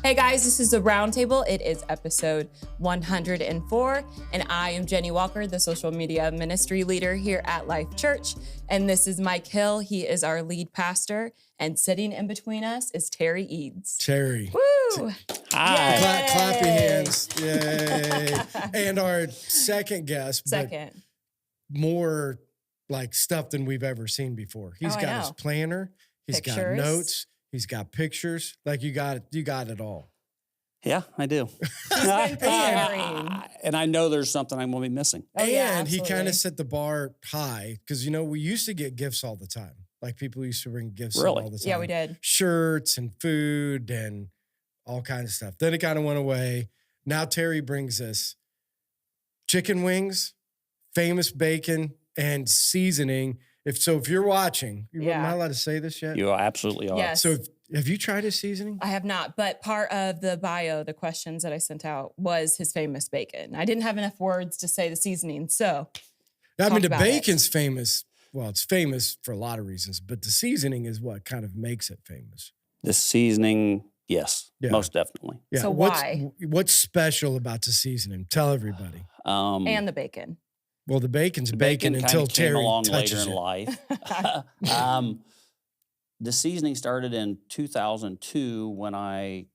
Hey guys, this is the RoundTable. It is episode 104, and I am Jenny Walker, the social media ministry leader here at Life Church. And this is Mike Hill. He is our lead pastor, and sitting in between us is Terry Eads. Terry. Woo! Hi. Clap your hands. Yay. And our second guest. Second. More like stuff than we've ever seen before. He's got his planner. He's got notes. He's got pictures. Like you got it all. Yeah, I do. And I know there's something I'm going to be missing. Oh, yeah, and he kind of set the bar high because, we used to get gifts all the time. Like people used to bring gifts all the time. Yeah, we did. Shirts and food and all kinds of stuff. Then it kind of went away. Now Terry brings us chicken wings, famous bacon, and seasoning. If you're watching, am I allowed to say this yet? You absolutely are. Yes. So have you tried his seasoning? I have not, but part of the bio, the questions that I sent out was his famous bacon. I didn't have enough words to say the seasoning, so I mean, the bacon's famous. Well, it's famous for a lot of reasons, but the seasoning is what kind of makes it famous. The seasoning, yes, most definitely. Yeah. So why? What's special about the seasoning? Tell everybody. And the bacon. Well, the bacon's bacon until Terry came along touches later in life. The seasoning started in 2002 when I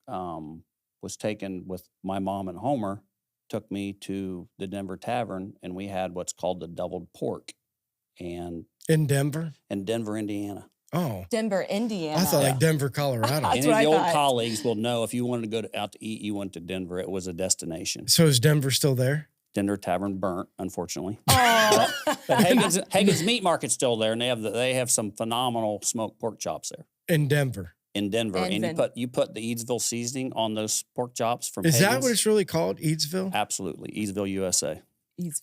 was taken with my mom and Homer, took me to the Denver Tavern, and we had what's called the doubled pork. And in Denver? In Denver, Indiana. Oh. Denver, Indiana. I thought like Denver, Colorado. That's Any what of I the old thought. colleagues will know if you wanted to go out to eat, you went to Denver. It was a destination. So is Denver still there? Denver Tavern burnt, unfortunately. Oh. But Hagen's Meat Market's still there, and they have some phenomenal smoked pork chops there in Denver. And you put the Eadsville seasoning on those pork chops from Is Hagen's. that what it's really called? Eadsville? Absolutely, Eadsville, USA.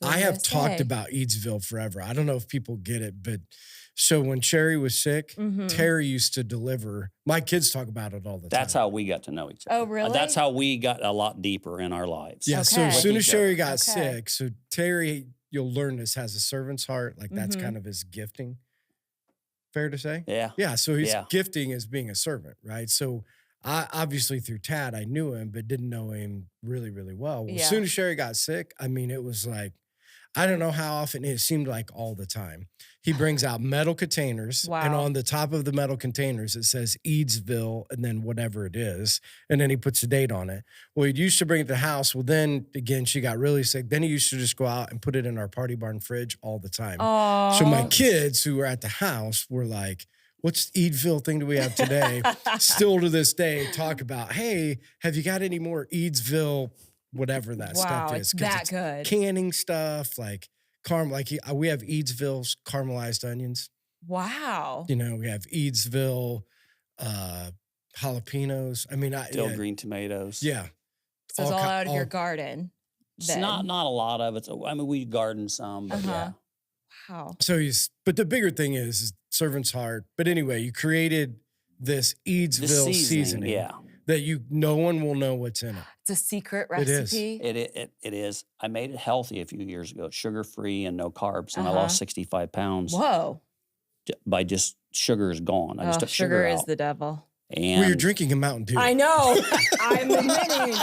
I have talked about Eadsville forever. I don't know if people get it, but so when Sherry was sick, Terry used to deliver. My kids talk about it all the time. That's how we got to know each other. Oh, really? That's how we got a lot deeper in our lives. Yeah, Okay. so as soon as Sherry got sick, so Terry, you'll learn this, has a servant's heart. Like that's kind of his gifting. Fair to say? Yeah. Yeah, so his gifting is being a servant, right? So I obviously through Tad, I knew him, but didn't know him really, really well. As soon as Sherry got sick, I mean, it was like, I don't know how often, it seemed like all the time. He brings out metal containers, and on the top of the metal containers, it says Eadsville and then whatever it is, and then he puts a date on it. Well, he used to bring it to the house. Well, then, again, she got really sick. Then he used to just go out and put it in our party barn fridge all the time. Oh. So my kids who were at the house were like, what's the Eadsville thing do we have today? Still to this day, talk about, hey, have you got any more Eadsville whatever that stuff is? It's that good. Canning stuff, like we have Eadsville's caramelized onions. Wow. We have Eadsville jalapenos. I mean, Dill green tomatoes. Yeah. So it's all out of your garden. It's not a lot of it. I mean, we garden some, but yeah. Wow. So but the bigger thing is servant's heart. But anyway, you created this Eadsville seasoning. That no one will know what's in it. It's a secret recipe. It is. I made it healthy a few years ago, sugar-free and no carbs, and I lost 65 pounds. Whoa. By just sugar is gone. I just took sugar out. Sugar is the devil. And you're drinking a Mountain Dew. I know. I'm admitting.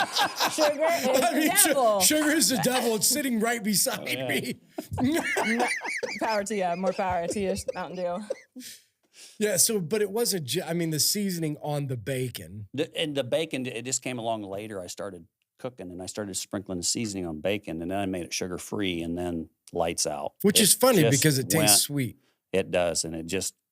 Sugar is the devil. Sugar is the devil. It's sitting right beside me. Power to you. More power to you, Mountain Dew. Yeah, but it wasn't, the seasoning on the bacon. The bacon, it just came along later. I started cooking and I started sprinkling the seasoning on bacon, and then I made it sugar-free and then lights out. Which is funny because it tastes sweet. It does, and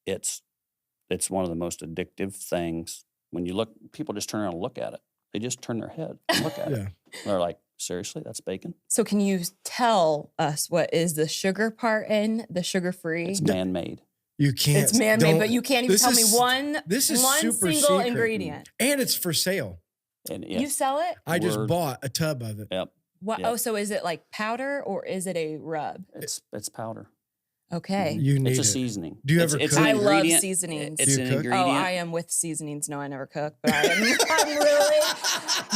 it's one of the most addictive things. When you look, people just turn around and look at it. They just turn their head and look at it. They're like, seriously, that's bacon? So can you tell us what is the sugar part in the sugar-free? It's man-made. You can't. It's man-made, but you can't even tell me one single secret. ingredient. And it's for sale. And you sell it? I just bought a tub of it. Yep. What? Yep. Oh, so is it like powder or is it a rub? It's powder. Okay. You need It's a it. seasoning. Do you It's- ever it's cook? an I love ingredient. seasonings. It's Do an you cook? ingredient. Oh, I am with seasonings. No, I never cook, but I'm really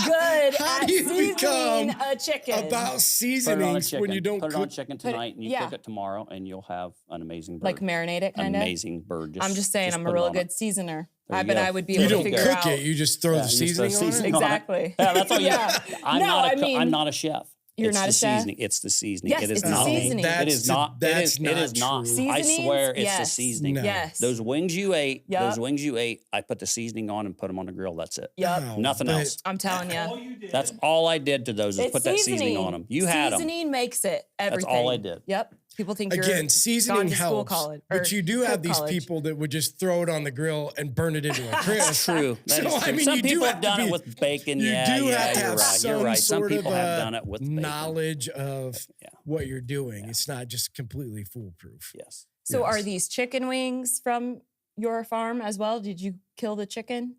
good How at do you seasoning become a chicken. About Put it on a seasonings chicken. when you don't Put it on cook. chicken Put it- tonight, and you yeah. cook it tomorrow, and you'll have an amazing bird. Like marinate it, kind of. Amazing bird. I'm just saying, I'm a put it really on good it. seasoner. There I you bet go. I would be You able to don't figure cook out. it. You just throw Yeah, the you just throw seasoning on it. seasoning on it. Exactly. Yeah, that's all you. Yeah. I'm No, not a I cook- mean- I'm not a chef. You're It's not the a chef? seasoning. It's the seasoning. Yes, it is it's the not. seasoning. It is not. That's it is not not. true. I swear, it's the Seasonings? seasoning. No. Yes. Those wings you ate. Yep. Those wings you ate. I put the seasoning on and put them on the grill. That's it. Yep. No, Nothing but- else. I'm telling you. All you did. That's all I did to those is It's put that seasoning on them. You had them. Seasoning makes it everything. all I did. Yep. People think you're Again, gone seasoning to school helps, college. but you do have these college. people that would just throw it on the grill and burn it into a That's crisp. true. That is So, I true. mean, Some you do people have have to done be- it with bacon. You Yeah, do yeah, have to you're have right. some You're right. Some sort people of have done it with bacon. knowledge of Yeah. what you're doing. It's not just completely foolproof. Yes. So are Yes. these chicken wings from your farm as well? Did you kill the chicken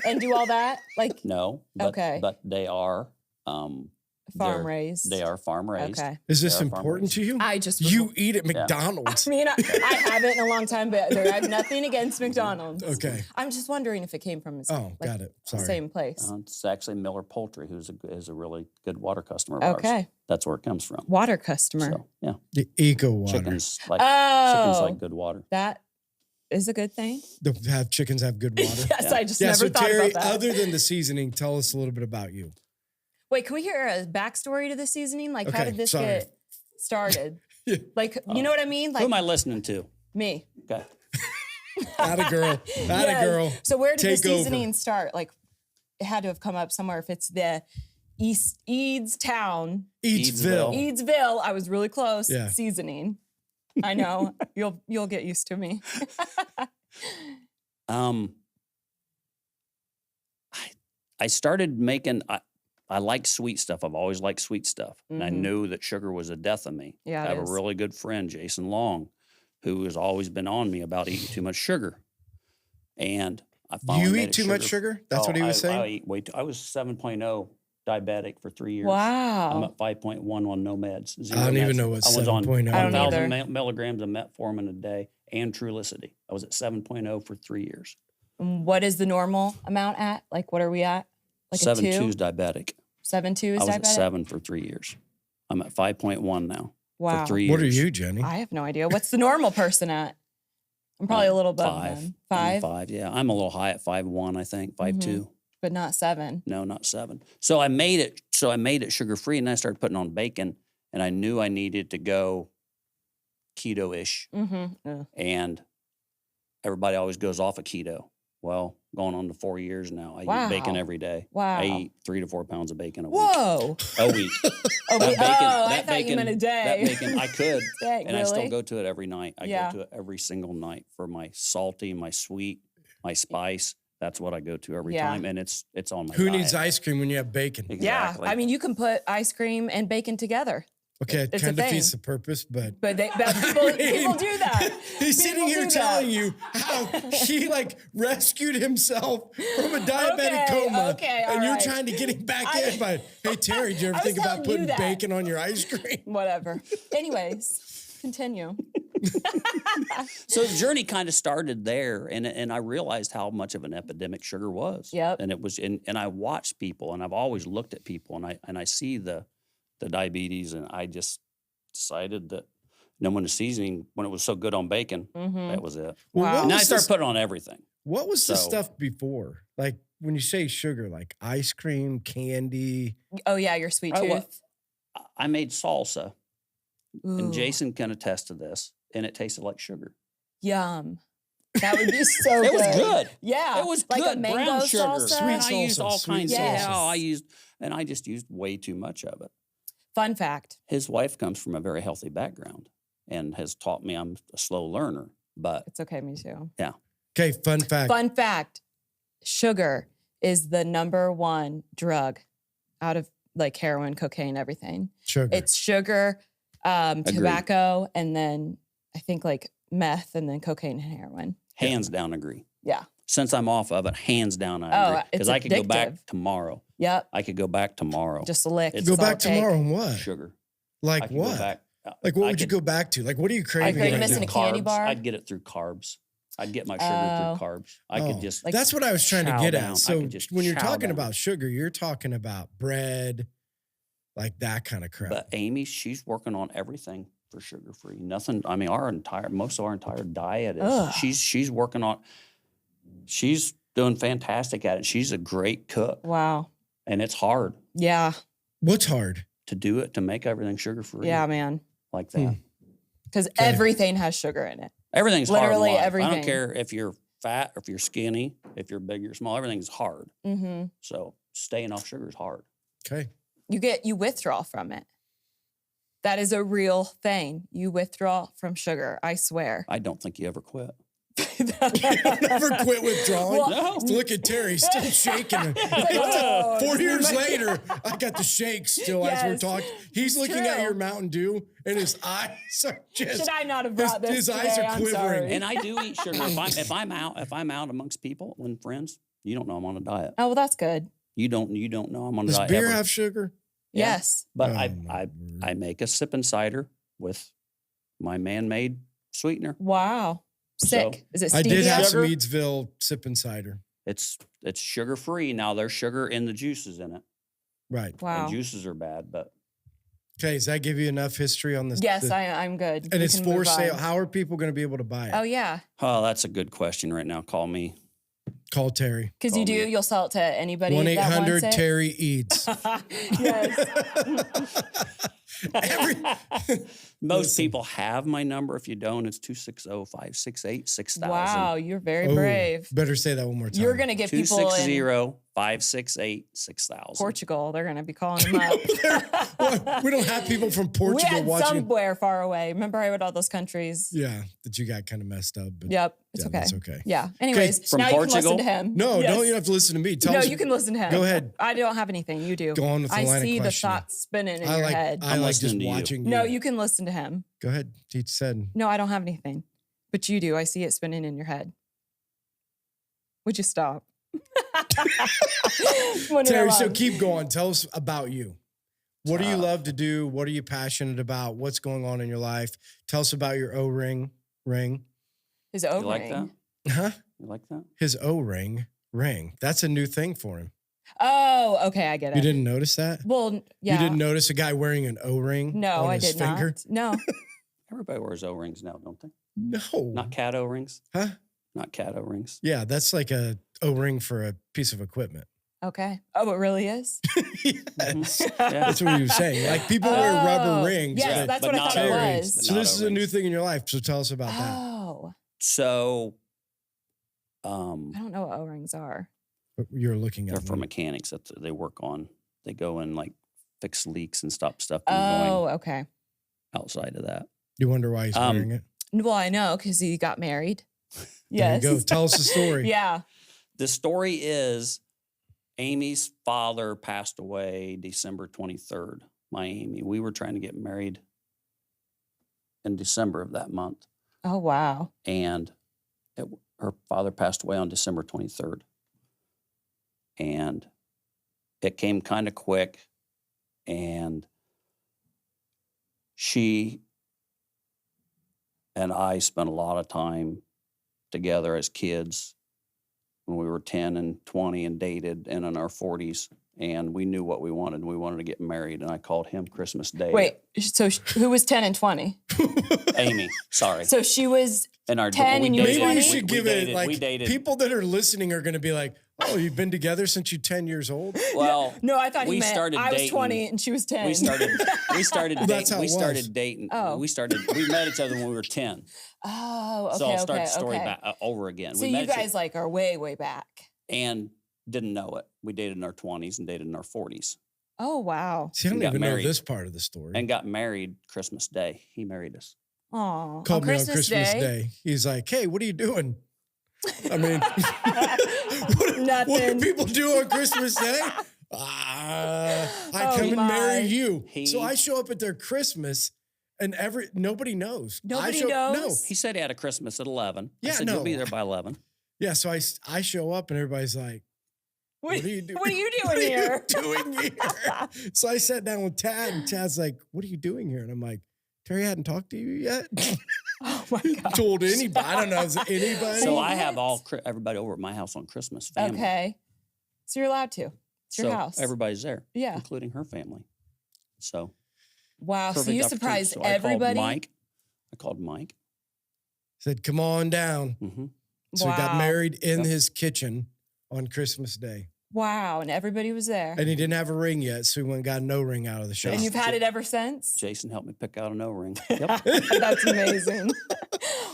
and do all that? Like No. But, Okay. But they are. farm they're- raised? They are farm raised. Okay. Is this They're farm important to you? I just You eat at McDonald's. I mean, I haven't in a long time, but I have nothing against McDonald's. Okay. I'm just wondering if it came from the Oh, got it. the Sorry. same place. It's actually Miller Poultry, who's is a really good water customer of ours. Okay. That's where it comes from. Water customer. So yeah, The eco water. chickens like Oh, good water. that is a good thing. Have chickens have good water? Yes, Yeah. I just Yeah, never so thought Terry, about that. other than the seasoning, tell us a little bit about you. Wait, can we hear a backstory to the seasoning? Like, how Okay, did this sorry. get started? Yeah. Like, you know what I mean? Who Like am I listening to? me. Okay. Not a girl. Not Yeah. a girl. So where did Take the over. seasoning start? Like, it had to have come up somewhere. If it's the Eads town, Eatsville. Eadsville, I was really close. Yeah. Seasoning. I know. You'll get used to me. I started making. I like sweet stuff. I've always liked sweet stuff, and I Mhm. knew that sugar was the death of me. Yeah, it I have is. a really good friend, Jason Long, who has always been on me about eating too much sugar, and I Do finally you made eat it too much sugar? That's what he was saying? I eat way too. I was 7.0 diabetic for 3 years. I'm Wow. at 5.1 on no meds. I don't even know what I was on 7.0 I don't 1,000 either. milligrams of metformin a day and Trulicity. I was at 7.0 for 3 years. What is the normal amount at? Like, what are we at? Like a 7.2 2? is diabetic. 7.2 is I was diabetic? at 7 for 3 years. I'm at 5.1 now Wow. for 3 years. What are you, Jenny? I have no idea. What's the normal person at? I'm probably a little above 5. them. I'm 5, 5, yeah. I'm a little high at 5.1, I think. 5.2. but not 7. No, not 7. So I made it sugar free, and then I started putting on bacon, and I knew I needed to go keto-ish, Mm-hmm. and everybody always goes off of keto. Well, going on to 4 years now, I eat bacon Wow. every day. Wow. I eat 3 to 4 pounds of bacon a week. Whoa. A week. Oh, That wait, bacon- I that thought you meant a bacon- day. That bacon, I could, Dang, and I still really? go to it every night. I Yeah. go to it every single night for my salty, my sweet, my spice. That's what I go to every Yeah. time, and it's on my Who diet. needs ice cream when you have bacon? Exactly. Yeah. I mean, you can put ice cream and bacon together, Okay, it It's a kind of defeats thing. the purpose, but but people do that. he's sitting People here do telling that. you how he like rescued himself from a diabetic Okay, coma, okay, all and you're right. trying to get him back I- in. But hey, Terry, did you ever I was think about telling you putting that. bacon on your ice cream? Whatever. Anyways, continue. So the journey kind of started there, and I realized how much of an epidemic sugar was. Yep. And it was, and I watched people, and I've always looked at people, and I see the diabetes, and I just decided that. And then when the seasoning, when it was so good on bacon, Mm-hmm. that was it. Well, Wow. what And then I was started this- putting on everything. What was the So- stuff before? Like when you say sugar, like ice cream, candy. Oh, yeah, your sweet I wa- tooth. I made salsa, Ooh, and Jason can attest to this, and it tasted like sugar. Yum. That would be so It good. was good. Yeah. It was like good. a mango Brown sugar. salsa. And Sweet I used salsa, all sweet kinds salsa. of, I just used way too much of it. Fun fact. His wife comes from a very healthy background and has taught me I'm a slow learner, but It's okay, me too. Okay, fun fact. Fun fact. Sugar is the #1 drug out of like heroin, cocaine, everything. Sugar. It's sugar, tobacco, and then I think like meth, and then cocaine and heroin. hands down agree. Yeah. Since I'm off of it, hands down I Oh, agree. it's Because I could go back addictive. tomorrow. Yep. I could go back tomorrow. Just a lick. It's Go is all back it take. tomorrow and what? sugar. I Like could what? go back. Like, what would you go back to? Like, what are you craving? Are you right missing now? a candy bar? I'd get it through carbs. I'd get my sugar through carbs. I could just that's what I was trying to chow get down. at. So when you're talking down. about sugar, you're talking about bread, like that kind of crap. But Amy, she's working on everything for sugar free. Nothing. I mean, most of our entire diet is. She's working on. She's doing fantastic at it. She's a great cook. Wow. And it's hard. Yeah. What's hard? To do it, to make everything sugar free. Yeah, man. Like that. Because everything has sugar in it. Everything's literally hard. Everything. I don't care if you're fat or if you're skinny, if you're big or small. Everything's hard. Mm-hmm. So staying off sugar is hard. Okay. You withdraw from it. That is a real thing. You withdraw from sugar. I swear. I don't think you ever quit. Never quit withdrawing. Well, no. Look at Terry, still shaking. 4 years later, I got the shakes still as we're talking. He's looking at your Mountain Dew, and his eyes are just. Should I not have brought this? His today? eyes are I'm quivering. sorry. And I do eat sugar. If I'm out amongst people and friends, you don't know I'm on a diet. Oh well, that's good. You don't know I'm on a Does diet. beer ever. have sugar? Yeah. Yes. But Oh, I make a sipping cider with my man-made sweetener. Wow. Sick. So, Is it stevia? I did have some Sugar? Eadsville sipping cider. It's sugar free. Now there's sugar in the juices in it. Right. Wow. And juices are bad, but Okay, does that give you enough history on this? Yes, I'm good. And We it's can for move sale. on. How are people going to be able to buy it? Oh yeah. oh, that's a good question right now. Call me. Call Terry. Because you Call do, me. you'll sell it to anybody. 1-800 that Terry Eads. wants it. Yes. Most Listen. people have my number. If you don't, it's 260-568-6000. Wow, you're very Oh, brave. Better say that one more time. You're gonna get people in 260-568-6000. Portugal. They're gonna be calling them up. Well, we don't have people from We Portugal had watching. somewhere far away. Remember, I had all those countries. Yeah, that you got kind of messed up. But Yep, it's yeah, okay. that's okay. Yeah. Anyways, From now you can Portugal? listen to him. No, Yes. don't you have to listen to me. Tell No, us, you can listen to him. Go ahead. I don't have anything. You do. Go on with the I line of see the questioning. thoughts spinning in I your like head. I I'm like just listening to you. watching you. No, you can listen to him. Go ahead. He said. No, I don't have anything. But you do. I see it spinning in your head. Would you stop? Terry, so keep going. Tell us about you. What do you love to do? What are you passionate about? What's going on in your life? Tell us about your O-ring. His You O-ring. like that? Huh? You like that? His O-ring ring. That's a new thing for him. Oh, okay, I get it. You didn't notice that? Well, yeah. You didn't notice a guy wearing an O-ring No, on I his did finger? not. No. Everybody wears O-rings now, don't they? No. Not cat O-rings? Huh? Not cat O-rings. Yeah, that's like a O-ring for a piece of equipment. Okay. Oh, it really is? Yes. Yeah. That's what he was saying. Like people wear rubber Oh, rings. Yes, Yeah, that's but what I not thought it O-rings. was. But So not this is a new O-rings. thing in your life. So tell us about that. Oh. So, I don't know what O-rings are. What you're looking they're at. for them. mechanics that they work on. They go and like fix leaks and stop stuff from Oh, going okay. outside of that. You wonder why he's wearing it? Well, I know because he got married. There Yes. you go. Tell us the story. Yeah. The story is Amy's father passed away December 23rd. My Amy. We were trying to get married in December of that month. Oh, wow. And her father passed away on December 23rd. And it came kind of quick. And she and I spent a lot of time together as kids when we were 10 and 20 and dated and in our 40s. And we knew what we wanted. We wanted to get married. And I called him Christmas Day. Wait, so who was 10 and 20? Amy, sorry. So she was And our 10 we and you were dated- Maybe 20? you we- should we give dated- it like we dated. people that are listening are going to be like, "Oh, you've been together since you're 10 years old." Well, No, I thought we he meant started I was dating. 20 and she was 10. we started Well, that's how it we was. started dating. Oh. We met each other when we were 10. Oh, okay, So I'll start okay, the story okay. back over again. So we you met each guys like are way, way back. and didn't know it. We dated in our 20s and dated in our 40s Oh, wow. See, I don't We got even married. know this part of the story. and got married Christmas Day. He married us. Aw. Called on me Christmas on Christmas Day. He's like, "Hey, what are you doing?" I mean, what Nothing. do people do on Christmas Day? I Oh, come and marry my. you. He- So I show up at their Christmas, and nobody knows. Nobody No. knows? He said he had a Christmas at 11. Yeah, I said, no. you'll be there by 11. Yeah, so I show up, and everybody's like, What are you doing? What are you doing What are you here? doing here? So I sat down with Tad, and Tad's like, "What are you doing here?" And I'm like, Terry hadn't talked to you yet? Oh my God. Told anybody. I don't know. Is it anybody? So I have everybody over at my house on Christmas. Family. Okay. So you're allowed to. It's your house. Everybody's there. Yeah. Including her family. So. Wow. So you surprised so everybody? I called Mike. Said, come on down. Mm-hmm. So he got married in his kitchen on Christmas Day. Wow. And everybody was there. And he didn't have a ring yet, so he went and got no ring out of the shop. And you've had it ever since? Jason helped me pick out a no ring. Yep. That's amazing.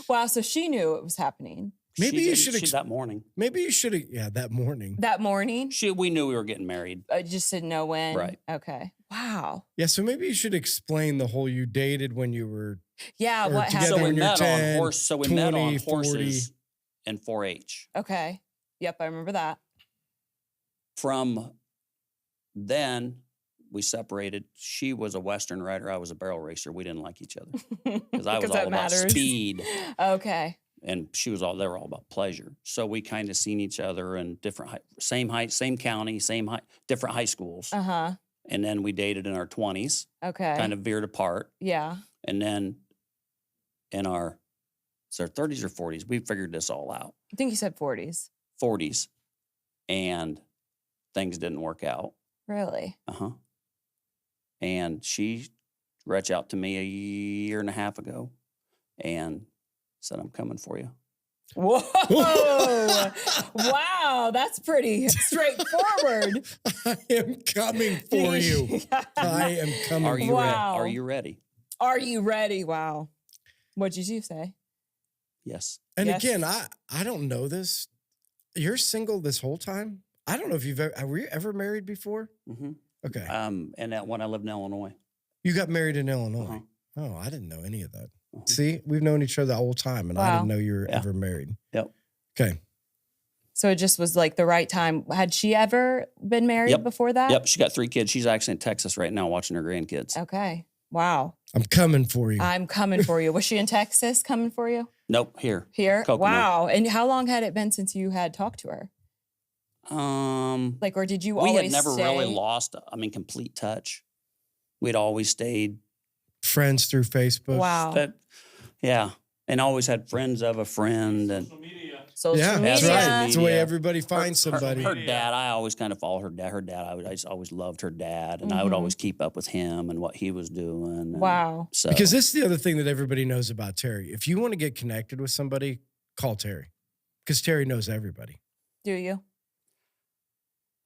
Wow. So she knew it was happening. Maybe you should that morning. Maybe you should have. Yeah, that morning. That morning? We knew we were getting married. I just didn't know when. Right. Okay. Wow. Yeah, so maybe you should explain the whole you dated when you were. Yeah. What happened? So we met 10, on horse. So we 20, met on 40. horses and 4-H. Okay. Yep. I remember that. From then, we separated. She was a Western rider. I was a barrel racer. We didn't like each other because I was all about speed. Okay. And they were all about pleasure. So we kind of seen each other in same height, same county, different high schools. Uh-huh. And then we dated in our 20s. Okay. Kind of veered apart. Yeah. And then in our 30s or 40s, we figured this all out. I think you said 40s. 40s. And things didn't work out. Really? Uh-huh. And she reached out to me a year and a half ago and said, I'm coming for you. Whoa. Wow. That's pretty straightforward. I am coming for you. I am coming for you. Wow. Are you ready? Are you ready? Wow. What did you say? Yes. And again, I don't know this. You're single this whole time? I don't know if were you ever married before? Mm-hmm. Okay. And when I lived in Illinois. You got married in Illinois? Uh-huh. Oh, I didn't know any of that. Uh-huh. See, we've known each other the whole time, and I didn't know you were ever married. Yep. Okay. So it just was like the right time. Had she ever been married before that? Yep. She got 3 kids. She's actually in Texas right now watching her grandkids. Okay. Wow. I'm coming for you. I'm coming for you. Was she in Texas coming for you? Nope. Here. Kokomo. Wow. And how long had it been since you had talked to her? Or did you always We had never stay? really lost, complete touch. We'd always stayed friends through Facebook. Wow. Yeah. And always had friends of a friend. And Social media. That's right. That's the way everybody finds somebody. Her dad, I always kind of follow her dad. I just always loved her dad. And I would always keep up with him and what he was doing. Wow. So. Because this is the other thing that everybody knows about Terry. If you want to get connected with somebody, call Terry. Because Terry knows everybody. Do you?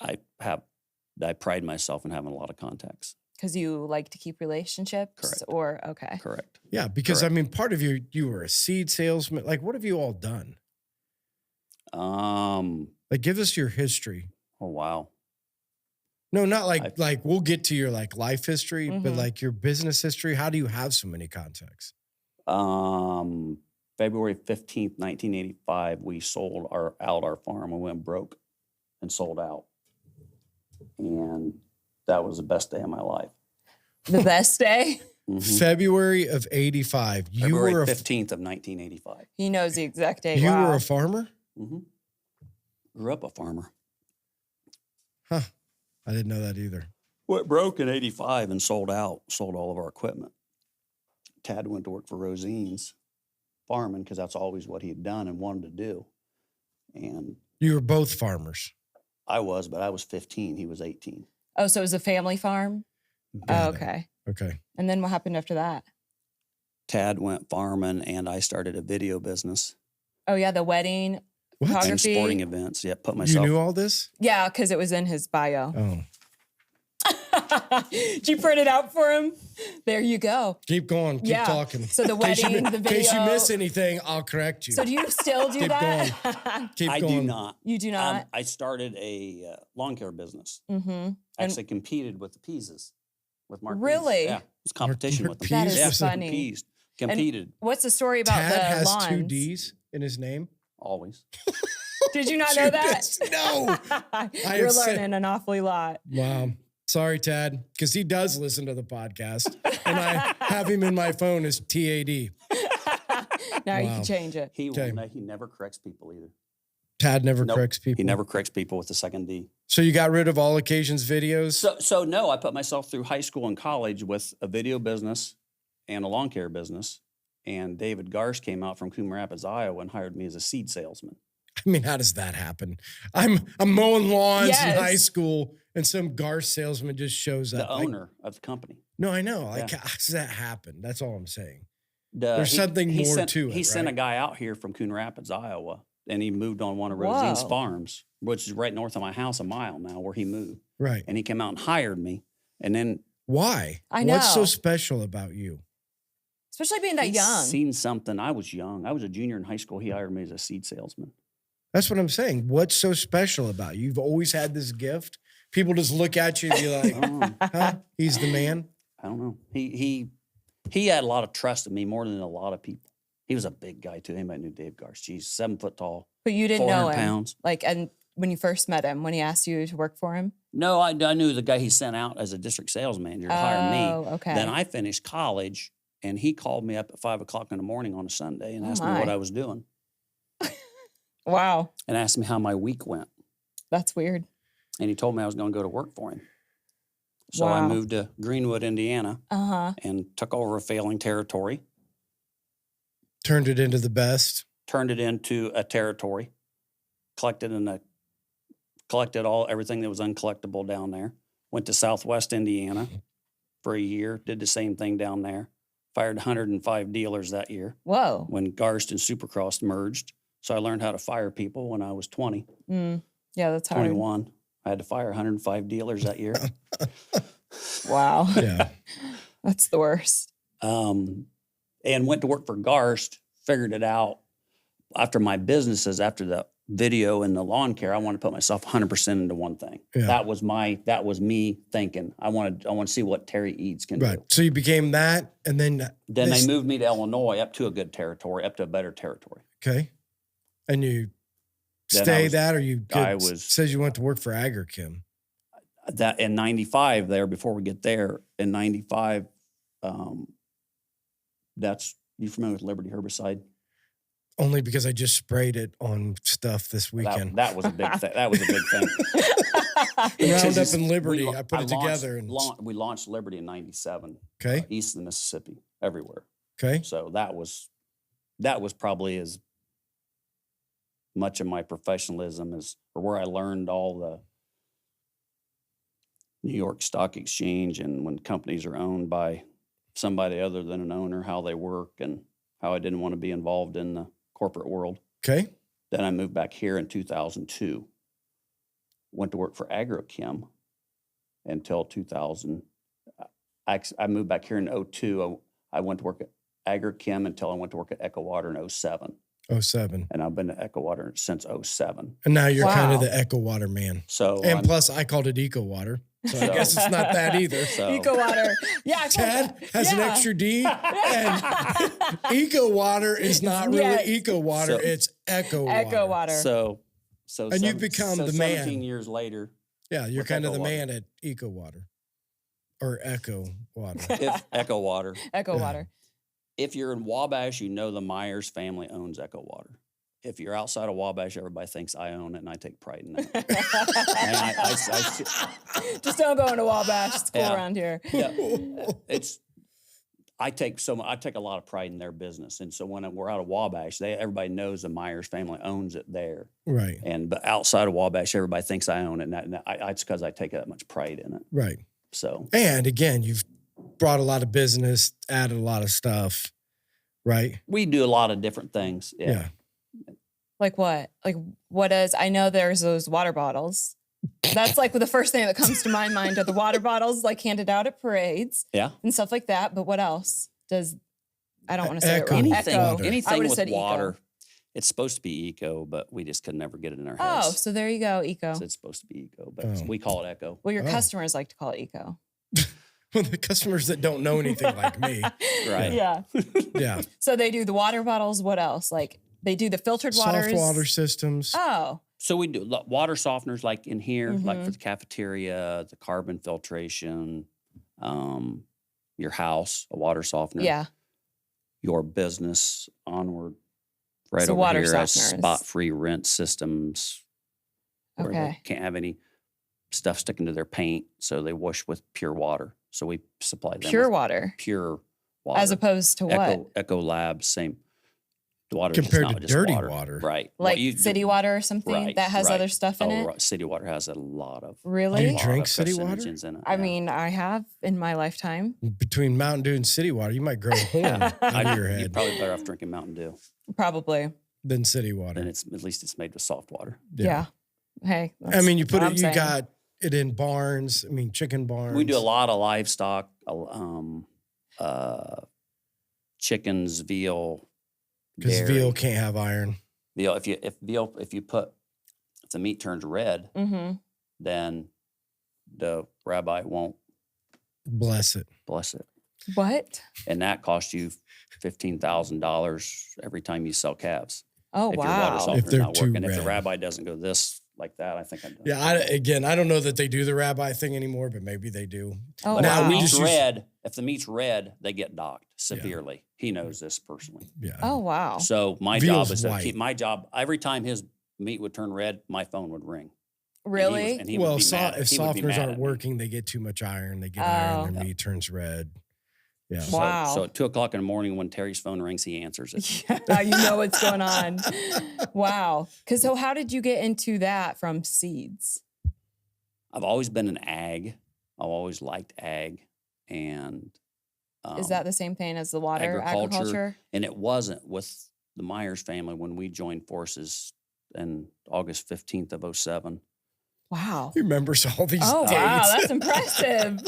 I pride myself in having a lot of contacts. Because you like to keep relationships? Correct. Okay. Correct. Yeah, because Correct. part of you were a seed salesman. Like, what have you all done? Give us your history. Oh, wow. No, not like we'll get to your life history, but your business history. How do you have so many contacts? February 15th, 1985, we sold our farm. We went broke and sold out. And that was the best day of my life. The best day? Mm-hmm. February of 85. February 15th of 1985. He knows the exact date. You were a farmer? Mm-hmm. Grew up a farmer. Huh. I didn't know that either. Went broke in 85 and sold out. Sold all of our equipment. Tad went to work for Rosine's farming because that's always what he had done and wanted to do. And you were both farmers. I was, but I was 15. He was 18. Oh, so it was a family farm? Oh, okay. Okay. And then what happened after that? Tad went farming, and I started a video business. Oh, yeah, the wedding photography. And sporting events. Yeah, put myself. You knew all this? Yeah, because it was in his bio. Oh. Did you print it out for him? There you go. Keep going. Keep talking. So the wedding, the video. In case you miss anything, I'll correct you. So do you still do that? Keep going. I do not. You do not? I started a lawn care business. Mm-hmm. Actually competed with the Peases. With Mark Really? Pease. Yeah. It was competition with them. That is yeah, funny. Competed. And what's the story about Tad the has lawns? 2 D's in his name? Always. Did you not know that? No. You're learning an awfully lot. Wow. Sorry, Tad, because he does listen to the podcast, and I have him in my phone as TAD. Now you can change it. He never corrects people either. Tad never corrects people? He never corrects people with the second D. So you got rid of all occasions videos? So no, I put myself through high school and college with a video business and a lawn care business. And David Garst came out from Coon Rapids, Iowa, and hired me as a seed salesman. I mean, how does that happen? I'm mowing lawns in Yes. high school, and some Garst salesman just shows up. The owner of the company. No, I know. Like, how does that happen? That's all I'm saying. There's something more to it. He sent a right? guy out here from Coon Rapids, Iowa, and he moved on one of Rosine's Whoa. farms, which is right north of my house, a mile now, where he moved. Right. And he came out and hired me. And then Why? I know. What's so special about you? Especially being that he's young. seen something. I was young. I was a junior in high school. He hired me as a seed salesman. That's what I'm saying. What's so special about you? You've always had this gift. People just look at you and be like, huh? He's the man. I don't know. He had a lot of trust in me more than a lot of people. He was a big guy too. Anybody knew Dave Garst? He's 7 foot tall. But you didn't know 400 him. pounds. Like, and when you first met him, when he asked you to work for him? No, I knew the guy he sent out as a district sales manager to hire me. Oh, okay. Then I finished college, and he called me up at 5 o'clock in the morning on a Sunday and asked me what I was doing Wow. and asked me how my week went. That's weird. And he told me I was going to go to work for him. So I Wow. moved to Greenwood, Indiana, Uh-huh. and took over a failing territory, Turned it into the best. turned it into a territory, collected everything that was uncollectible down there. Went to Southwest Indiana for a year, did the same thing down there. Fired 105 dealers that year Whoa. when Garst and Supercross merged. So I learned how to fire people when I was 20, Mm. Yeah, that's hard. 21. I had to fire 105 dealers that year. Wow. Yeah. That's the worst. And went to work for Garst, figured it out. After my businesses, after the video and the lawn care, I wanted to put myself 100% into one thing. Yeah. That was me thinking. I want to see what Terry Eads can Right. do. So you became that, and then They moved me to Illinois up to a good territory, up to a better territory. Okay. And you Then stay that, or you says you went to work for Agrichem. That in 95 there, before we get there, in 95, you familiar with Liberty herbicide? Only because I just sprayed it on stuff this weekend. That was a big thing. That was a big thing. Roundup and Liberty. I put it together. We launched Liberty in 97. Okay. East of the Mississippi, everywhere. Okay. So that was probably as much of my professionalism or where I learned all the New York Stock Exchange and when companies are owned by somebody other than an owner, how they work and how I didn't want to be involved in the corporate world. Okay. Then I moved back here in 2002. Went to work for Agrochem until 2000. I moved back here in 02. I went to work at Agrochem until I went to work at Echo Water in 07. 07. And I've been at Echo Water since 07. And now you're kind of Wow. the Echo Water man. So And plus, I called it Eco Water. So I guess it's not that either. So Eco water. Yeah. Tad has an extra D, and Eco Water is not really Yes. Eco Water, So- it's Echo Water. Echo water. So And you've become the man. 17 years later, Yeah, you're with kind of Echo the Water. man at Eco Water or Echo Water. if Echo Water. Echo Yeah. water. If you're in Wabash, you know the Myers family owns Echo Water. If you're outside of Wabash, everybody thinks I own it, and I take pride in that. And I Just don't go into Wabash. It's cool Yeah. around here. yeah, I take a lot of pride in their business, and so when we're out of Wabash, everybody knows the Myers family owns it there. Right, But outside of Wabash, everybody thinks I own it, and it's because I take that much pride in it. right. So And again, you've brought a lot of business, added a lot of stuff, right? we do a lot of different things. Yeah. Like what? Like what is? I know there's those water bottles. That's like the first thing that comes to my mind are the water bottles like handed out at parades Yeah. and stuff like that. But what else does? I don't want to say it Echo. wrong. Anything, Water. I anything would've with said eco. water, it's supposed to be eco, but we just could never get it in our Oh, heads. so there you go, eco. So it's supposed to be eco, but Oh. we call it eco. Well, your Oh. customers like to call it eco. Well, the customers that don't know anything like me. Right. Yeah. Yeah. So they do the water bottles. What else? Like they do the filtered waters. Soft water systems. Oh, So we do water softeners like in here, like Mhm. for the cafeteria, the carbon filtration, your house, a water softener. yeah. Your business onward, right So over water here, has softeners. spot-free rinse systems. Where they Okay. can't have any stuff sticking to their paint, so they wash with pure water. So we supply them Pure with water. pure water. As opposed to what? Echo Lab, same. The water Compared is to just dirty water. water. Right. Like city water or something that has other stuff in it? Right. City water has a lot of. Really? Do you drink city water? carcinogens in it, I mean, I have in my lifetime. Between Mountain Dew and city water, you might grow a horn out of your You're head probably better off drinking Mountain Dew Probably. than city water. than at least it's made with soft water. Yeah. Hey. I mean, you put what it, I'm you saying. got it in barns. I mean, chicken barns. We do a lot of livestock, chickens, veal. Because dairy. veal can't have iron. Veal, if the meat turns red, then the rabbi won't Bless it. bless it, What? and that costs you $15,000 every time you sell calves. Oh, If your water wow. If softener's they're not too working, if the red. rabbi doesn't go this like that, I think I'm done. Yeah, I don't know that they do the rabbi thing anymore, but maybe they do. Oh, But Now, if wow. the meat's just use- red, if the meat's red, they get docked severely. He knows this personally. Yeah. Oh, wow. So my Veal's job is to white. keep my job. Every time his meat would turn red, my phone would ring. Really? And he Well, would be mad. if He would be softeners mad aren't at me. working, they get too much iron. They get iron, their Oh. meat turns red. Yeah. So, Wow. So at 2:00 in the morning, when Terry's phone rings, he answers it. Yeah, you know what's going on. Wow. So how did you get into that from seeds? I've always been an ag. I've always liked ag, and Is that the same thing as the water agriculture? And it wasn't with the Myers family when we joined forces in August 15th of 2007. Wow. He remembers all these Oh, dates. wow. That's impressive.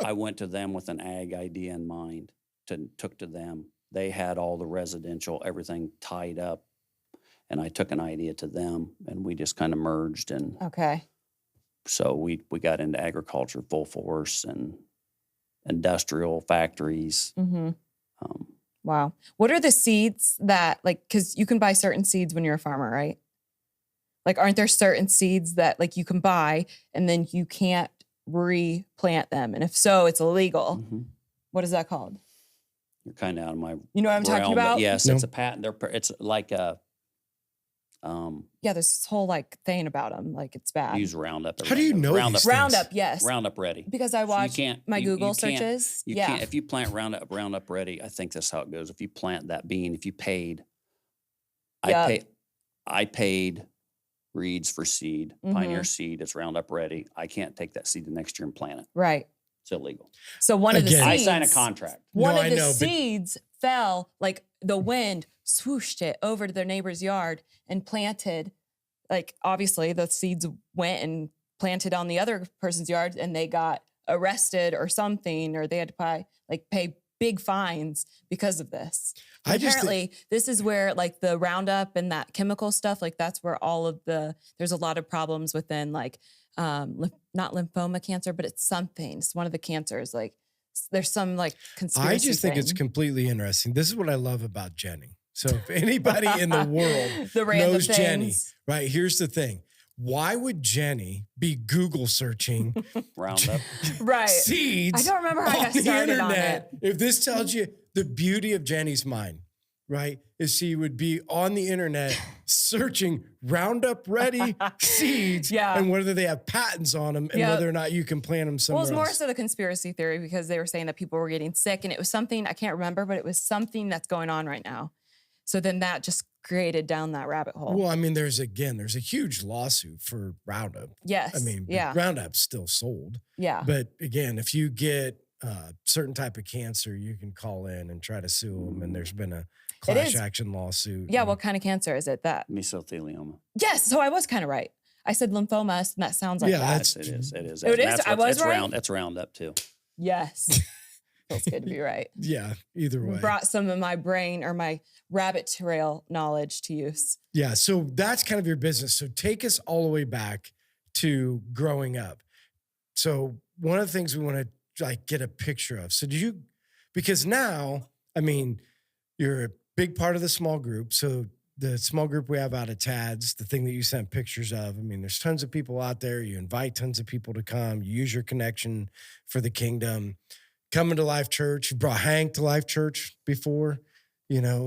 I went to them with an ag idea in mind. Took to them. They had all the residential, everything tied up, and I took an idea to them, and we just kind of merged. And Okay. so we got into agriculture full force and industrial factories. Mm-hmm. Um, Wow. What are the seeds that, like, because you can buy certain seeds when you're a farmer, right? Like, aren't there certain seeds that, like, you can buy and then you can't replant them? And if so, it's illegal. mhm. What is that called? You're kind of out of my You know what I'm talking realm, but about? yes, No. it's a patent. It's like a Yeah, there's this whole, like, thing about them. Like, it's bad. use Roundup. How do you know Roundup? these things? Roundup, yes. Roundup Ready. Because I So you watched can't- my you Google can't- searches. You Yeah. can't if you plant Roundup Ready. I think that's how it goes. If you plant that bean, if you paid, Yep. I paid Reeds for seed, Mm-hmm. Pioneer seed. It's Roundup Ready. I can't take that seed the next year and plant it. Right. It's illegal. So one of the Again- seeds. I signed a contract. One No, of I the know, but- seeds fell, like the wind swooshed it over to their neighbor's yard and planted. Like, obviously, the seeds went and planted on the other person's yard, and they got arrested or something, or they had to pay big fines because of this. I And just apparently, this is where, like, the Roundup and that chemical stuff, like, that's where there's a lot of problems within, like, not lymphoma cancer, but it's something. It's one of the cancers. Like, there's some, like, conspiracy I just think it's thing. completely interesting. This is what I love about Jenny. So if anybody in the world The random knows Jenny, things. right? Here's the thing. Why would Jenny be Google searching Roundup. Right. seeds I don't remember how I on got the started on internet? it. If this tells you the beauty of Jenny's mind, right? Is she would be on the internet searching Roundup Ready seeds Yeah. and whether they have patents on them and Yep. whether or not you can plant them Well, somewhere it's more else. so the conspiracy theory because they were saying that people were getting sick and it was something, I can't remember, but it was something that's going on right now. So then that just created down that rabbit hole. Well, I mean, there's a huge lawsuit for Roundup. Yes. I mean, yeah. Roundup's still sold. Yeah. But again, if you get certain type of cancer, you can call in and try to sue them. And there's been a class is. action lawsuit. Yeah. and- What kind of cancer is it? That? Mesothelioma. Yes. So I was kind of right. I said lymphoma, and that sounds like Yeah, that. that's- Yes, it is. It is. Oh, it is? That's I what- was that's right? That's Roundup too. Yes. Feels good to be right. Yeah, either way. Brought some of my brain or my rabbit trail knowledge to use. Yeah, so that's kind of your business. So take us all the way back to growing up. So one of the things we want to like get a picture of. So because now, I mean, you're a big part of the small group. So the small group we have out of TADS, the thing that you sent pictures of, I mean, there's tons of people out there. You invite tons of people to come. You use your connection for the kingdom. Coming to Life Church. You brought Hank to Life Church before,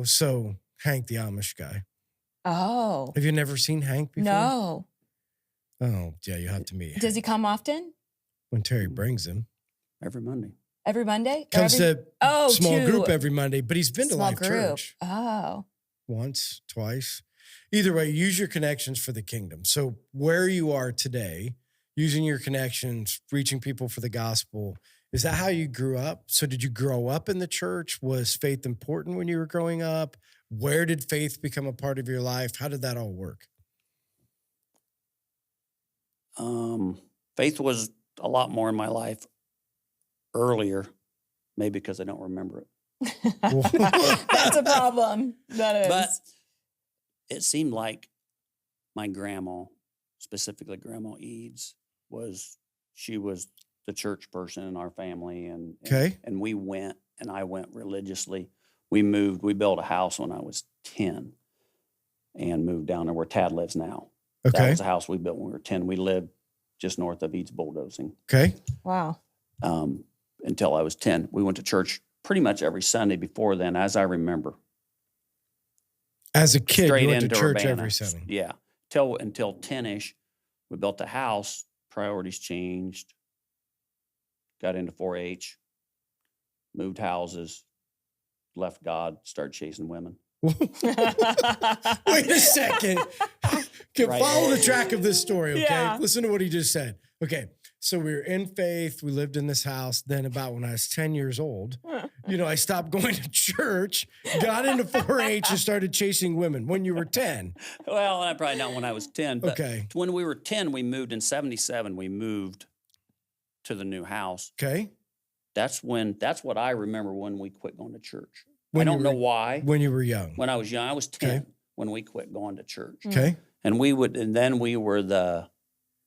so Hank, the Amish guy. Oh. Have you never seen Hank before? No. Oh, yeah, you have to meet him. Does he come often? When Terry brings him. Every Monday. Every Monday? Comes to small to group every Monday, but he's been to small Life group. Church. Oh. Once, twice. Either way, use your connections for the kingdom. So where you are today, using your connections, reaching people for the gospel, is that how you grew up? So did you grow up in the church? Was faith important when you were growing up? Where did faith become a part of your life? How did that all work? Faith was a lot more in my life earlier, maybe because I don't remember it. That's a problem. That is. But it seemed like my grandma, specifically Grandma Eads, she was the church person in our family, and we went, and I went religiously. We built a house when I was 10 and moved down there where Tad lives now. Okay. That was a house we built when we were 10. We lived just north of Eads Bulldozing. Okay. Wow. Until I was 10. We went to church pretty much every Sunday before then, as I remember. As a kid, Straight you went to into church Urbana. every Sunday. Yeah. Until 10-ish, we built a house. Priorities changed. Got into 4-H. Moved houses. Left God. Started chasing women. Wait a second. Follow the track of this story, okay? Yeah. Listen to what he just said. Okay, so we were in faith. We lived in this house. Then about when I was 10 years old, I stopped going to church, got into 4-H, and started chasing women when you were 10. Well, probably not when I was 10. But okay. When we were 10, we moved in 77. We moved to the new house. Okay. That's what I remember when we quit going to church. I don't know why. When you were young. When I was young, I was 10 when we quit going to church. Okay. And then we were the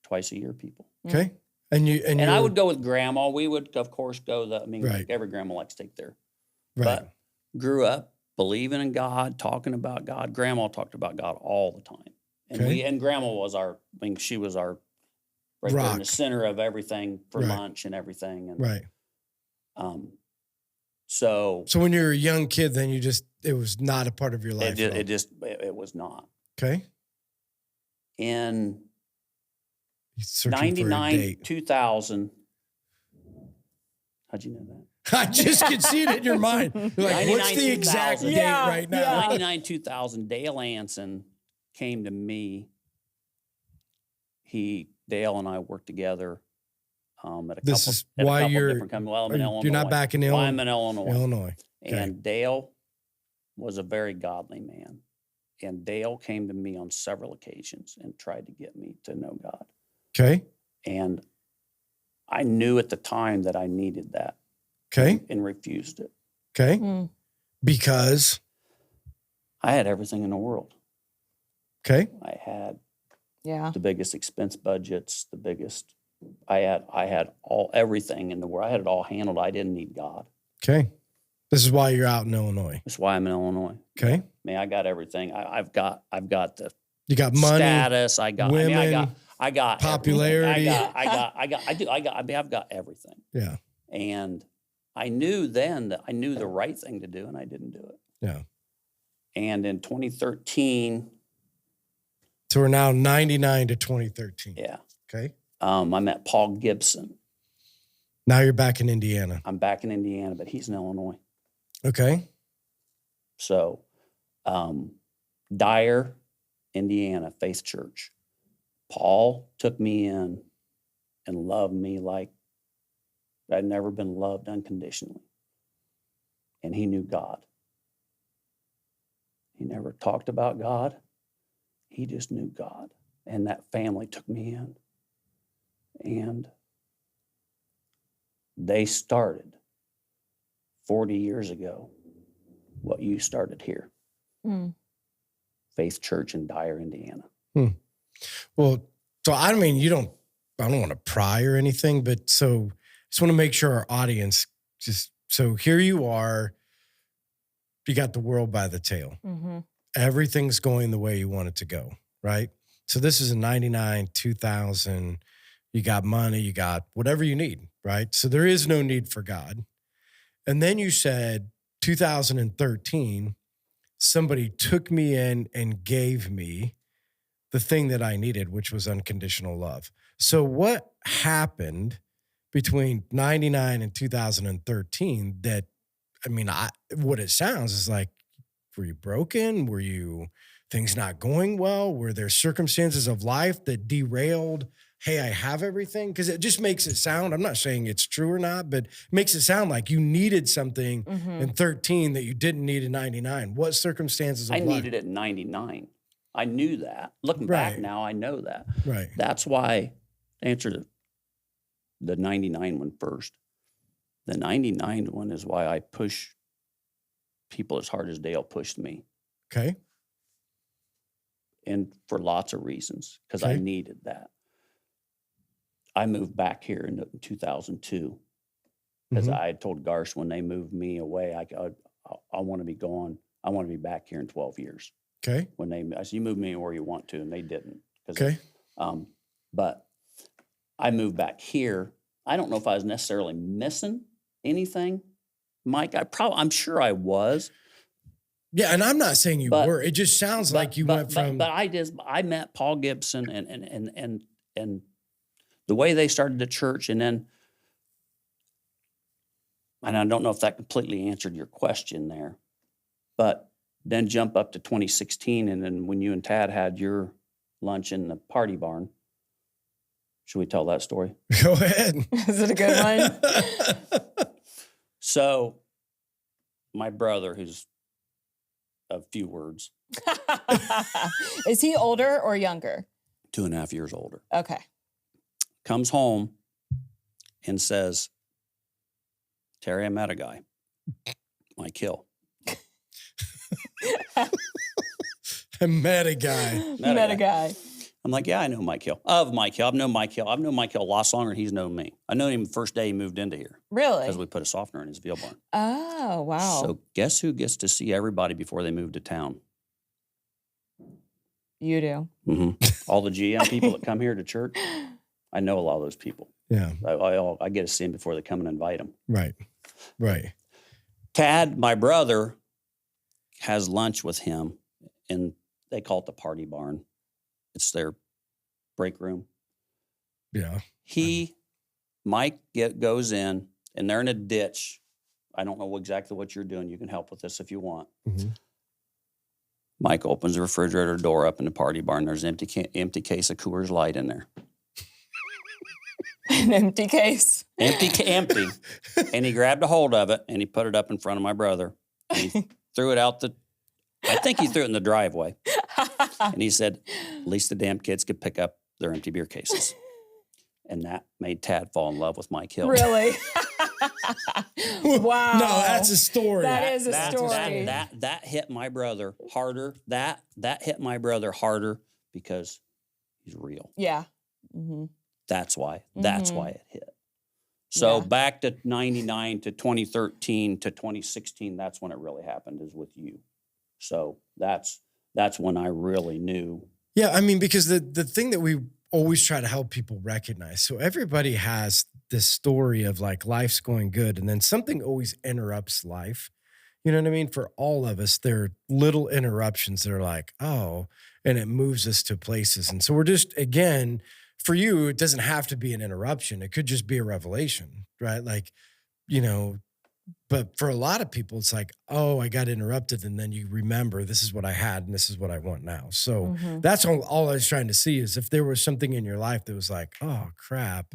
twice a year people. Okay. And I would go with grandma. We would, of course, go right. Every grandma likes to take their. Right. But grew up believing in God, talking about God. Grandma talked about God all the time. And grandma was she was our right there in the center of everything for lunch and everything. And right. So when you were a young kid, then it was not a part of your life. It was not. Okay. In 99, 2000. How'd you know that? I just could see it in your mind. You're like, what's the exact date right now? 99, 2000, Dale Anson came to me. Dale and I worked together at a couple different companies. Well, I'm in Illinois. You're not back in Illinois? I'm in Illinois. Okay. And Dale was a very godly man. And Dale came to me on several occasions and tried to get me to know God. Okay. And I knew at the time that I needed that. Okay. And refused it. Okay. Because? I had everything in the world. Okay. I had the biggest expense budgets, I had everything in the world. I had it all handled. I didn't need God. Okay. This is why you're out in Illinois. That's why I'm in Illinois. Okay. I mean, I got everything. I've got the you got money, status. I got women, I got popularity. I've got everything. Yeah. And I knew then that I knew the right thing to do, and I didn't do it. Yeah. And in 2013. So we're now 99 to 2013. Yeah. Okay. I met Paul Gibson. Now you're back in Indiana. I'm back in Indiana, but he's in Illinois. Okay. So, Dyer, Indiana, Faith Church. Paul took me in and loved me like I'd never been loved unconditionally. And he knew God. He never talked about God. He just knew God. And that family took me in. And they started 40 years ago what you started here. Faith Church in Dyer, Indiana. Well, so I don't want to pry or anything, but so just want to make sure our audience so here you are, you got the world by the tail. Mm-hmm. Everything's going the way you want it to go, right? So this is a 99, 2000, you got money, you got whatever you need, right? So there is no need for God. And then you said 2013, somebody took me in and gave me the thing that I needed, which was unconditional love. So what happened between 99 and 2013 that, I mean, what it sounds is like, were you broken? Were you things not going well? Were there circumstances of life that derailed, hey, I have everything? Because it just makes it sound, I'm not saying it's true or not, but it makes it sound like you needed something in 13 that you didn't need in 99. What circumstances of life? I needed it in 99. I knew that. Looking back now, I know that. Right. That's why, to answer the 99 one first, the 99 one is why I push people as hard as Dale pushed me. Okay. And for lots of reasons, because I needed that. I moved back here in 2002 because I had told Garsh when they moved me away, I want to be gone. I want to be back here in 12 years. Okay. When I said, you move me where you want to, and they didn't. Okay. But I moved back here. I don't know if I was necessarily missing anything, Mike. I'm sure I was. Yeah, and I'm not saying you were. It just sounds like you went from. But I met Paul Gibson and the way they started the church, and I don't know if that completely answered your question there, but then jump up to 2016, and then when you and Tad had your lunch in the party barn. Should we tell that story? Go ahead. Is it a good one? So, my brother, who's a few words. Is he older or younger? 2.5 years older. Okay. Comes home and says, Terry, I met a guy. Mike Hill. I met a guy. Met a guy. I'm like, yeah, I know Mike Hill. I've known Mike Hill. I've known Mike Hill a lot longer than he's known me. I known him the first day he moved into here. Really? Because we put a softener in his veal barn. Oh, wow. So guess who gets to see everybody before they move to town? You do. Mm-hmm. All the GM people that come here to church, I know a lot of those people. Yeah. I get to see them before they come and invite them. Right. Right. Tad, my brother, has lunch with him, and they call it the party barn. It's their break room. Yeah. Mike goes in, and they're in a ditch. I don't know exactly what you're doing. You can help with this if you want. Mm-hmm. Mike opens the refrigerator door up in the party barn. There's an empty case of Coors Light in there. An empty case. Empty. And he grabbed a hold of it, and he put it up in front of my brother. And he threw it out I think he threw it in the driveway. And he said, at least the damn kids could pick up their empty beer cases. And that made Tad fall in love with Mike Hill. Really? Wow. No, that's a story. That is a story. That hit my brother harder. That hit my brother harder because he's real. Yeah. Mm-hmm. That's why it hit. So back to 99 to 2013 to 2016, that's when it really happened, is with you. So that's when I really knew. Yeah, I mean, because the thing that we always try to help people recognize, so everybody has this story of like life's going good, and then something always interrupts life. You know what I mean? For all of us, there are little interruptions that are like, oh, and it moves us to places. And so we're just, again, for you, it doesn't have to be an interruption. It could just be a revelation, right? Like, but for a lot of people, it's like, oh, I got interrupted. And then you remember this is what I had and this is what I want now. So that's all I was trying to see is if there was something in your life that was like, oh, crap,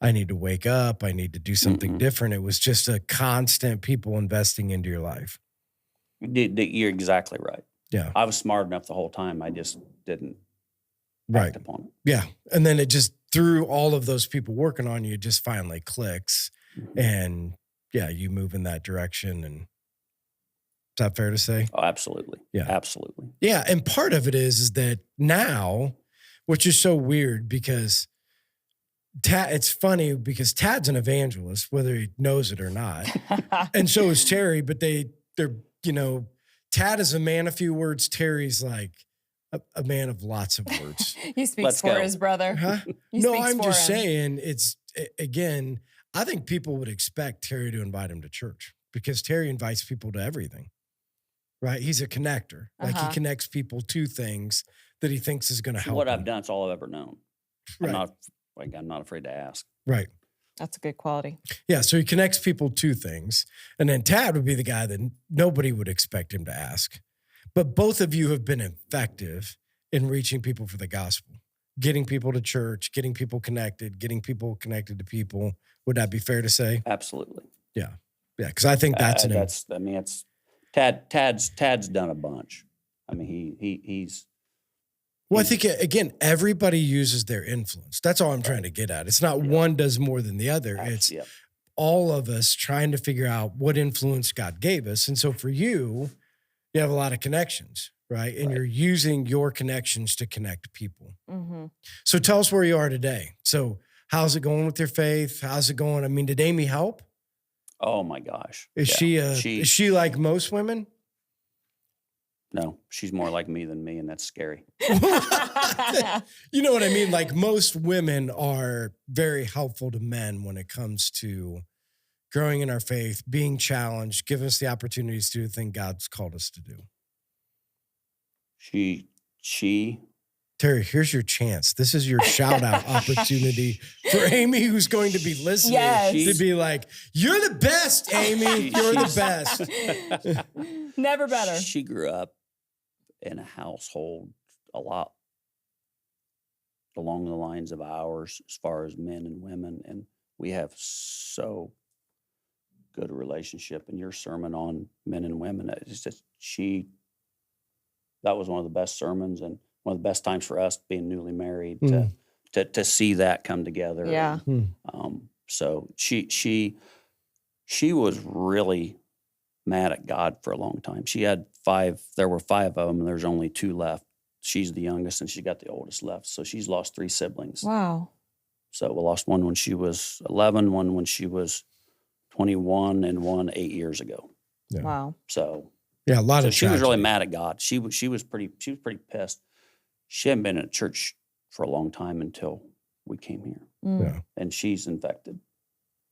I need to wake up. I need to do something different. It was just a constant people investing into your life. You're exactly right. Yeah. I was smart enough the whole time. I just didn't act upon it. Yeah. And then it just, through all of those people working on you, it just finally clicks. And yeah, you move in that direction. And is that fair to say? Oh, absolutely. Yeah. Absolutely. Yeah. And part of it is that now, which is so weird because it's funny because Tad's an evangelist, whether he knows it or not. And so is Terry, but they're, Tad is a man of few words. Terry's like a man of lots of words. He speaks for his brother. Huh? No, I'm just saying again, I think people would expect Terry to invite him to church because Terry invites people to everything, right? He's a connector. Like he connects people to things that he thinks is going to help. What him. I've done, it's all I've ever known. Right. I'm not afraid to ask. Right. That's a good quality. Yeah, so he connects people to things. And then Tad would be the guy that nobody would expect him to ask. But both of you have been effective in reaching people for the gospel, getting people to church, getting people connected to people. Would that be fair to say? Absolutely. Yeah. Yeah, because I think that's it's Tad's done a bunch. I mean, he's well, I think, again, everybody uses their influence. That's all I'm trying to get at. It's not one does more than the other. It's all of us trying to figure out what influence God gave us. And so for you, you have a lot of connections, right? And you're using your connections to connect people. Mm-hmm. So tell us where you are today. So how's it going with your faith? How's it going? I mean, did Amy help? Oh my gosh. Is she like most women? No, she's more like me than me, and that's scary. You know what I mean? Like most women are very helpful to men when it comes to growing in our faith, being challenged, giving us the opportunities to do the thing God's called us to do. Terry, here's your chance. This is your shout out opportunity for Amy, who's going to be listening to be like, you're the best, Amy. You're the best. Never better. She grew up in a household a lot along the lines of ours as far as men and women. And we have so good a relationship. And your sermon on men and women, it's just that was one of the best sermons and one of the best times for us being newly married to see that come together. Yeah. And, so she was really mad at God for a long time. She had there were 5 of them, and there's only 2 left. She's the youngest, and she got the oldest left. So she's lost 3 siblings. Wow. So we lost one when she was 11, one when she was 21, and one 8 years ago. Yeah. Wow. So yeah, a lot of she was really mad at God. She was pretty pissed. She hadn't been in church for a long time until we came here. Yeah. And she's infected.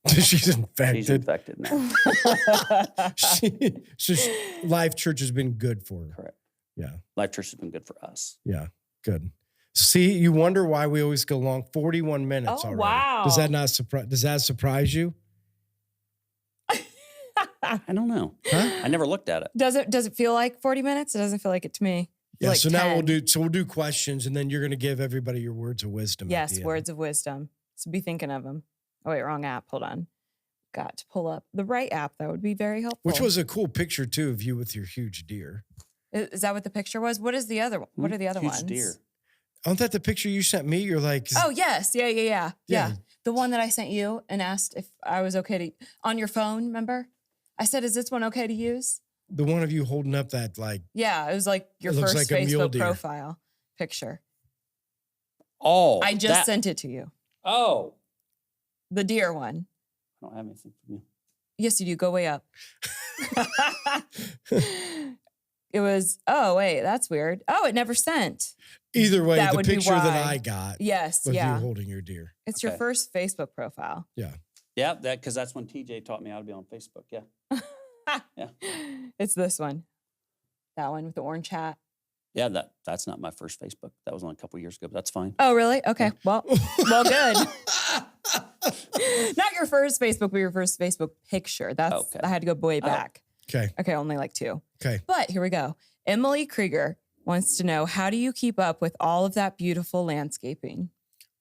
She's infected. She's infected now. Life Church has been good for her. Correct. Yeah. Life Church has been good for us. Yeah. Good. See, you wonder why we always go long. 41 minutes already. Wow. Does that surprise you? I don't know. Huh? I never looked at it. Does it feel like 40 minutes? It doesn't feel like it to me. Yeah, like so 10. now we'll do questions, and then you're going to give everybody your words of wisdom. Yes, words of wisdom. So be thinking of them. Oh, wait, wrong app. Hold on. Got to pull up the right app. That would be very helpful. Which was a cool picture, too, of you with your huge deer. Is that what the picture was? What is the other one? What are the other huge ones? Deer. Aren't that the picture you sent me? You're like... Oh, yes. Yeah. The one that I sent you and asked if I was okay to... On your phone, remember? I said, is this one okay to use? The one of you holding up that, like... Yeah, it was like your first like Facebook profile picture. Oh. I just sent it to you. Oh. The deer one. I don't have anything from you. Yes, you do. Go way up. It was, oh, wait, that's weird. Oh, it never sent. Either way, the picture that I got was you holding your deer. It's your first Facebook profile. Yeah. Yeah, because that's when TJ taught me how to be on Facebook. Yeah. Yeah. It's this one. That one with the orange hat. Yeah, that's not my first Facebook. That was only a couple years ago, but that's fine. Oh, really? Okay. Well, good. Not your first Facebook, but your first Facebook picture. That's okay. I had to go way back. Okay, only like 2. Okay. But here we go. Emily Krieger wants to know, how do you keep up with all of that beautiful landscaping?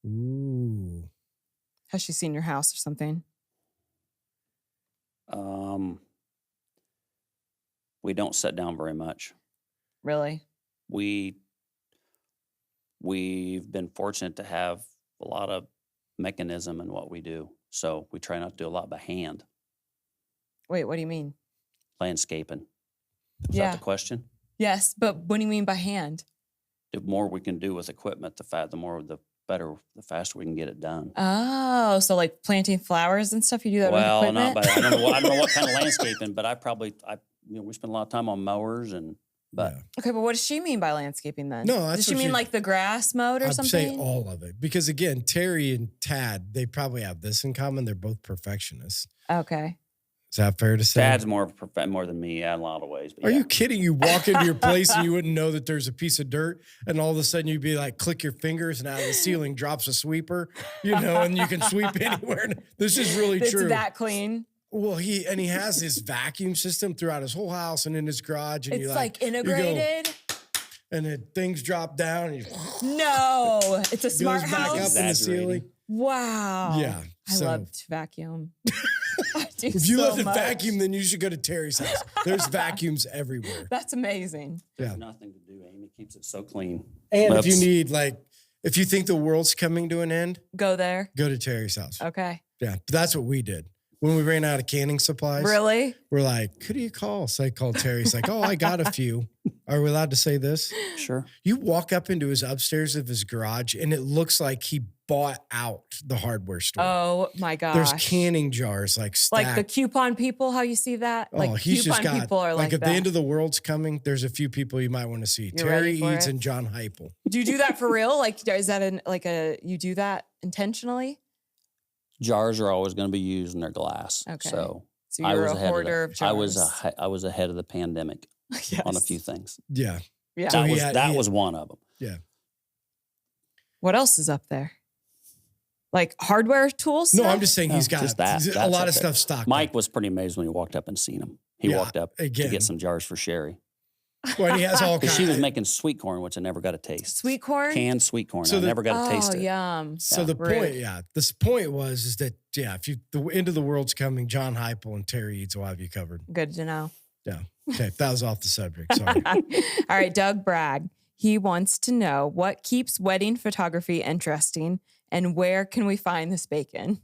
Ooh. Has she seen your house or something? We don't sit down very much. Really? We've been fortunate to have a lot of mechanism in what we do. So we try not to do a lot by hand. Wait, what do you mean? Landscaping. Is that the question? Yes, but what do you mean by hand? The more we can do with equipment, the better, the faster we can get it done. Oh, so like planting flowers and stuff, you do that with equipment? Well, I don't know what kind of landscaping, but we spend a lot of time on mowers but okay, but what does she mean by landscaping then? No, that's does she mean like the grass mowed or something? I'd say all of it. Because again, Terry and Tad, they probably have this in common. They're both perfectionists. Okay. Is that fair to say? Dad's more than me in a lot of ways. But Are you kidding? You walk into your place and you wouldn't know that there's a piece of dirt, and all of a sudden you'd be like, click your fingers, and out of the ceiling drops a sweeper, and you can sweep anywhere. This is really true. It's that clean. Well, he has his vacuum system throughout his whole house and in his garage, and it's like integrated. And then things drop down. And no, it's a smart goes house. back up in the ceiling. Wow. Yeah. I love to vacuum. If you love to vacuum, then you should go to Terry's house. There's vacuums everywhere. That's amazing. There's nothing to do. Amy keeps it so clean. And if you need, if you think the world's coming to an end, go there. Go to Terry's house. Okay. Yeah, that's what we did. When we ran out of canning supplies. Really? We're like, who do you call? So I called Terry. He's like, oh, I got a few. Are we allowed to say this? Sure. You walk up into his upstairs of his garage, and it looks like he bought out the hardware store. Oh, my gosh. There's canning jars stacked. Like the coupon people, how you see that? Oh, he's just got, people are like if that. the end of the world's coming, there's a few people you might want to see. You're Terry Eads and John Heupel. Do you do that for real? Is that you do that intentionally? Jars are always going to be used in their glass. Okay. So you're a hoarder of jars. I was ahead of the pandemic on a few things. Yeah. Yeah. So that was one of them. Yeah. What else is up there? Like hardware tools? No, I'm just saying he's got just that. a lot of stuff stocked. Mike was pretty amazed when he walked up and seen him. He walked up to get some jars for Sherry. Well, he has all kinds. She was making sweet corn, which I never got a taste. Sweet corn? Canned sweet corn. I never got to taste it. Yum. So the point was that if the end of the world's coming, John Heupel and Terry Eads will have you covered. Good to know. Yeah. Okay, that was off the subject. Sorry. All right, Doug Bragg. He wants to know what keeps wedding photography interesting, and where can we find this bacon?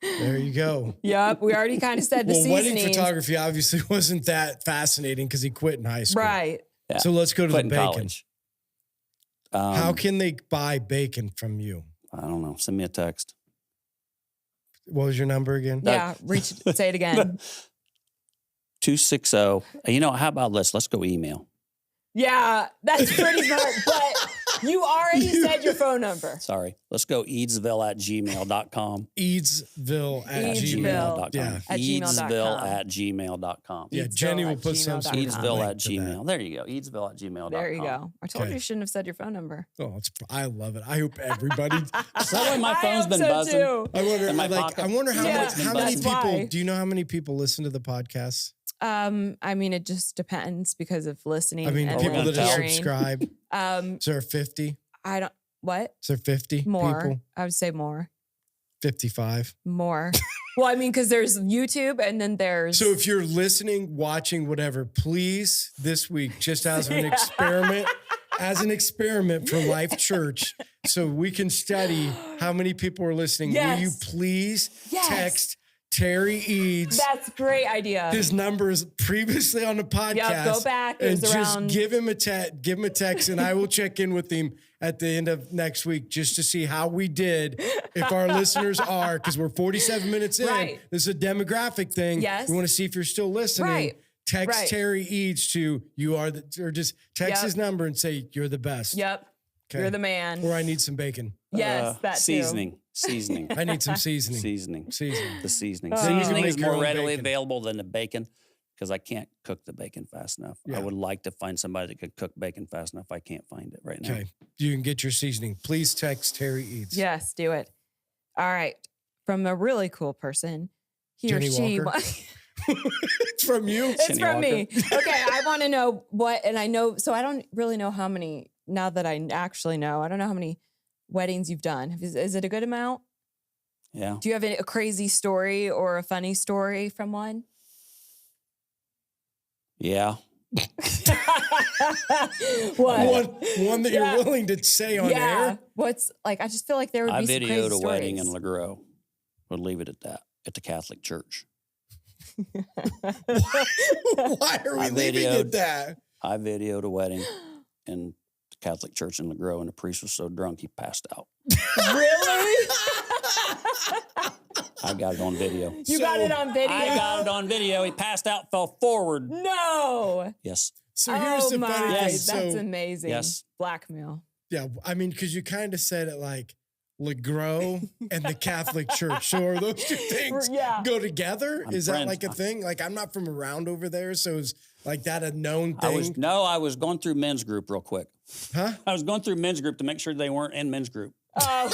There you go. Yep, we already kind of said the seasonings. Wedding photography obviously wasn't that fascinating because he quit in high school. Right. Yeah. So let's go to the bacon. College. How can they buy bacon from you? I don't know. Send me a text. What was your number again? Yeah, say it again. 260. How about this? Let's go email. Yeah, that's pretty smart, but you already said your phone number. Sorry. Let's go Eadsville@gmail.com. Eadsville@gmail.com. Yeah. Eadsville@gmail.com. Yeah, Jenny will put some Eadsville@gmail. There you go. Eadsville@gmail.com. There you go. I told you you shouldn't have said your phone number. Oh, I love it. I hope everybody. That way my phone's been buzzing. Too. I wonder how many people. Why. Do you know how many people listen to the podcast? It just depends because of listening. And people that have hearing. subscribed. Is there 50? What? Is there 50 more? People? I would say more. 55. More. Well, because there's YouTube and then there's. So if you're listening, watching, whatever, please this week, just as an experiment, for Life Church, so we can study how many people are listening. Yes. Will you please text Terry Eads? That's a great idea. His number is previously on the podcast. Yep, go back. And just give him a text, and I will check in with him at the end of next week just to see how we did. If our listeners are, because we're 47 minutes in. Right. This is a demographic thing. Yes. We want to see if you're still listening. Right. Text Terry Eads to or just text his number and say you're the best. Yep. Okay. You're the man. Or I need some bacon. Yes, that too. Seasoning. I need some seasoning. Seasoning. The seasoning. So Seasoning is more readily bacon. available than the bacon because I can't cook the bacon fast enough. Yeah. I would like to find somebody that could cook bacon fast enough. I can't find it right now. Okay. You can get your seasoning. Please text Terry Eads. Yes, do it. All right. From a really cool person. He Jenny or she. It's from you? It's Jenny from Walker. me. Okay. I want to know and I know, so I don't really know how many, now that I actually know, I don't know how many weddings you've done. Is it a good amount? Yeah. Do you have a crazy story or a funny story from one? Yeah. What? One that you're willing to say on air? What's I just feel like there would be some crazy videoed a stories. wedding in LeGros. We'll leave it at that. At the Catholic Church. Why are we leaving it at that? I videoed a wedding in the Catholic Church in LeGros, and the priest was so drunk he passed out. Really? I got it on video. You got it on video? I got it on video. He passed out, fell forward. No. Yes. So here's the funny thing. That's amazing. Yes. Blackmail. Yeah, because you kind of said it like, LeGros, and the Catholic Church. So are those two things go together? Is that like a thing? Like, I'm not from around over there, so is like that a known thing? I was going through men's group real quick. Huh? I was going through men's group to make sure they weren't in men's group. Oh.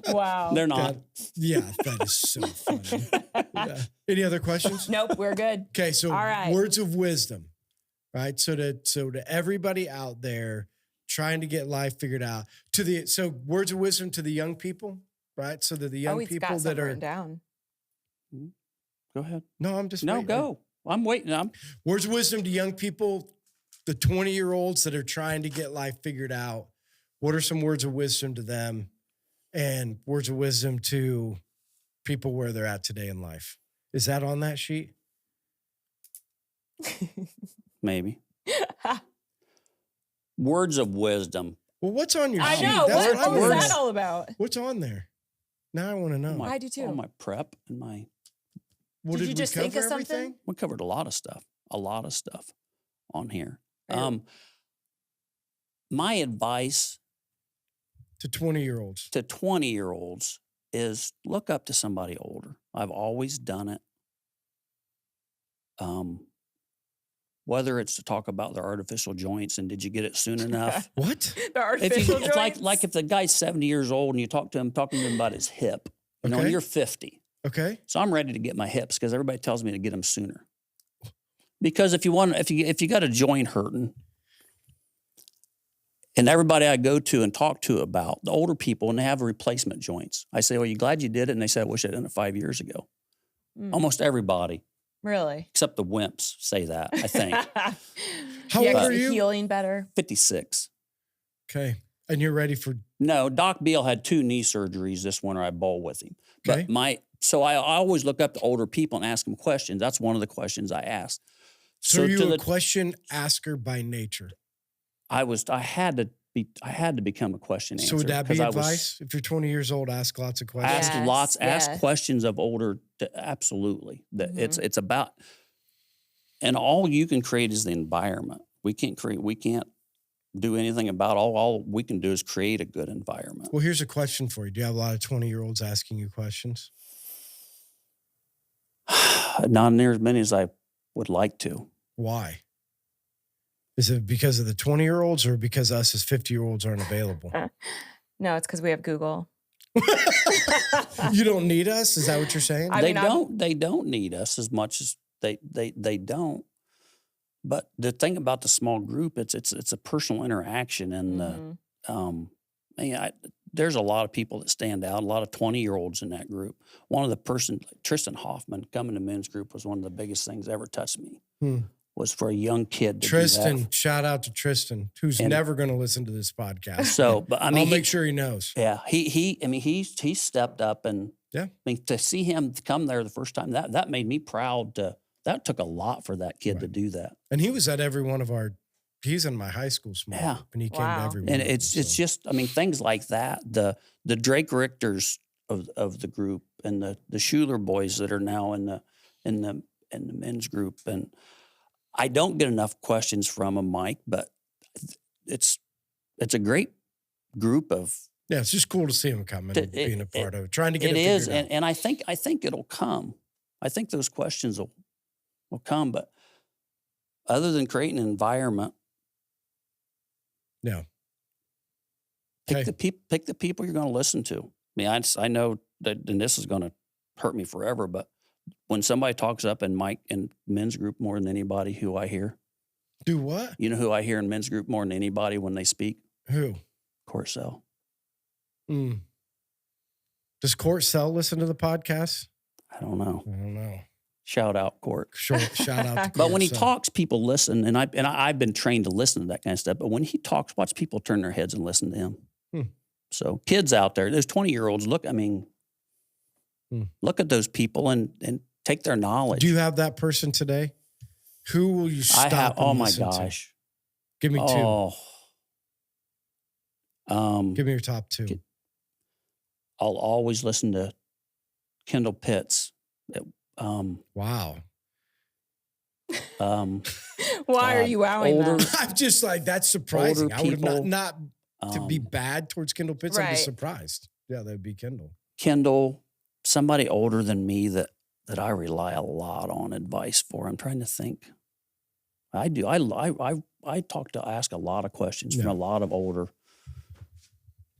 Wow. They're not. Yeah, that is so funny. Yeah. Any other questions? Nope, we're good. Okay, so All right. words of wisdom, right? So to everybody out there trying to get life figured out, so words of wisdom to the young people, right? So that the young people that are written down. Go ahead. No, I'm just no waiting. go. I'm waiting. Words of wisdom to young people, the 20-year-olds that are trying to get life figured out. What are some words of wisdom to them, and words of wisdom to people where they're at today in life? Is that on that sheet? Maybe. Words of wisdom. Well, what's on your sheet? I know. That's What was that all about? What's on there? Now I want to know. I do too. All my prep and my. Well, did you just think of something? Everything? We covered a lot of stuff on here. Right. My advice to 20-year-olds is look up to somebody older. I've always done it. Whether it's to talk about their artificial joints and did you get it soon enough? What? The artificial joints? It's like if the guy's 70 years old and you talking to him about his hip, you know, and you're 50. Okay. So I'm ready to get my hips because everybody tells me to get them sooner. Because if you got a joint hurting, and everybody I go to and talk to about the older people and they have replacement joints, I say, "Are you glad you did it?" And they say, "I wish I'd done it 5 years ago." Almost everybody. Really? Except the wimps say that, I think. How old are you? Healing better. 56. Okay. And you're ready for... No, Doc Beal had 2 knee surgeries this winter. I bowl with him. Okay. But so I always look up to older people and ask them questions. That's one of the questions I ask. So you're a question asker by nature? I had to become a question answer. So would that be advice? If you're 20 years old, ask lots of questions. Ask questions of older. Absolutely. It's about, and all you can create is the environment. We can't do anything about all we can do is create a good environment. Well, here's a question for you. Do you have a lot of 20-year-olds asking you questions? Not near as many as I would like to. Why? Is it because of the 20-year-olds or because us as 50-year-olds aren't available? No, it's because we have Google. You don't need us? Is that what you're saying? They don't need us as much as they don't. But the thing about the small group, it's a personal interaction, and there's a lot of people that stand out. A lot of 20-year-olds in that group. One of the Tristan Hoffman, coming to men's group was one of the biggest things that ever touched me. Was for a young kid to Tristan, do that. Shout out to Tristan, who's never going to listen to this podcast. So, but I mean, I'll make sure he knows. Yeah, he stepped up, and I mean, to see him come there the first time, that made me proud. That took a lot for that kid to do that. And he was at every one of he's in my high school small group, and he came to every one. And it's just, I mean, things like that. The Drake Richters of the group, and the Schuler boys that are now in the men's group, and I don't get enough questions from them, Mike, but it's a great group of. Yeah, it's just cool to see them coming and being a part of it, trying to get it is, figured out. And I think it'll come. I think those questions will come, but other than creating an environment, pick the people you're going to listen to. I mean, I know that, and this is going to hurt me forever, but when somebody talks up in men's group more than anybody who I hear. Do what? You know who I hear in men's group more than anybody when they speak? Who? Corcel. Does Corcel listen to the podcast? I don't know. Shout Shout out, Court. Shout out to Corcel. But when he talks, people listen, and I've been trained to listen to that kind of stuff. But when he talks, watch people turn their heads and listen to him. So kids out there, those 20-year-olds, look at those people and take their knowledge. Do you have that person today? Who will you stop? I have. Oh my gosh! To? Give me 2. Give me your top 2. I'll always listen to Kendall Pitts. Wow. Why are you wowing them? I'm just like, that's surprising. I would have not To be bad towards Kendall Pitts, I'm just Right. surprised. Yeah, that'd be Kendall. Kendall, somebody older than me that I rely a lot on advice for. I'm trying to think. I do. I ask a lot of questions from a lot of older.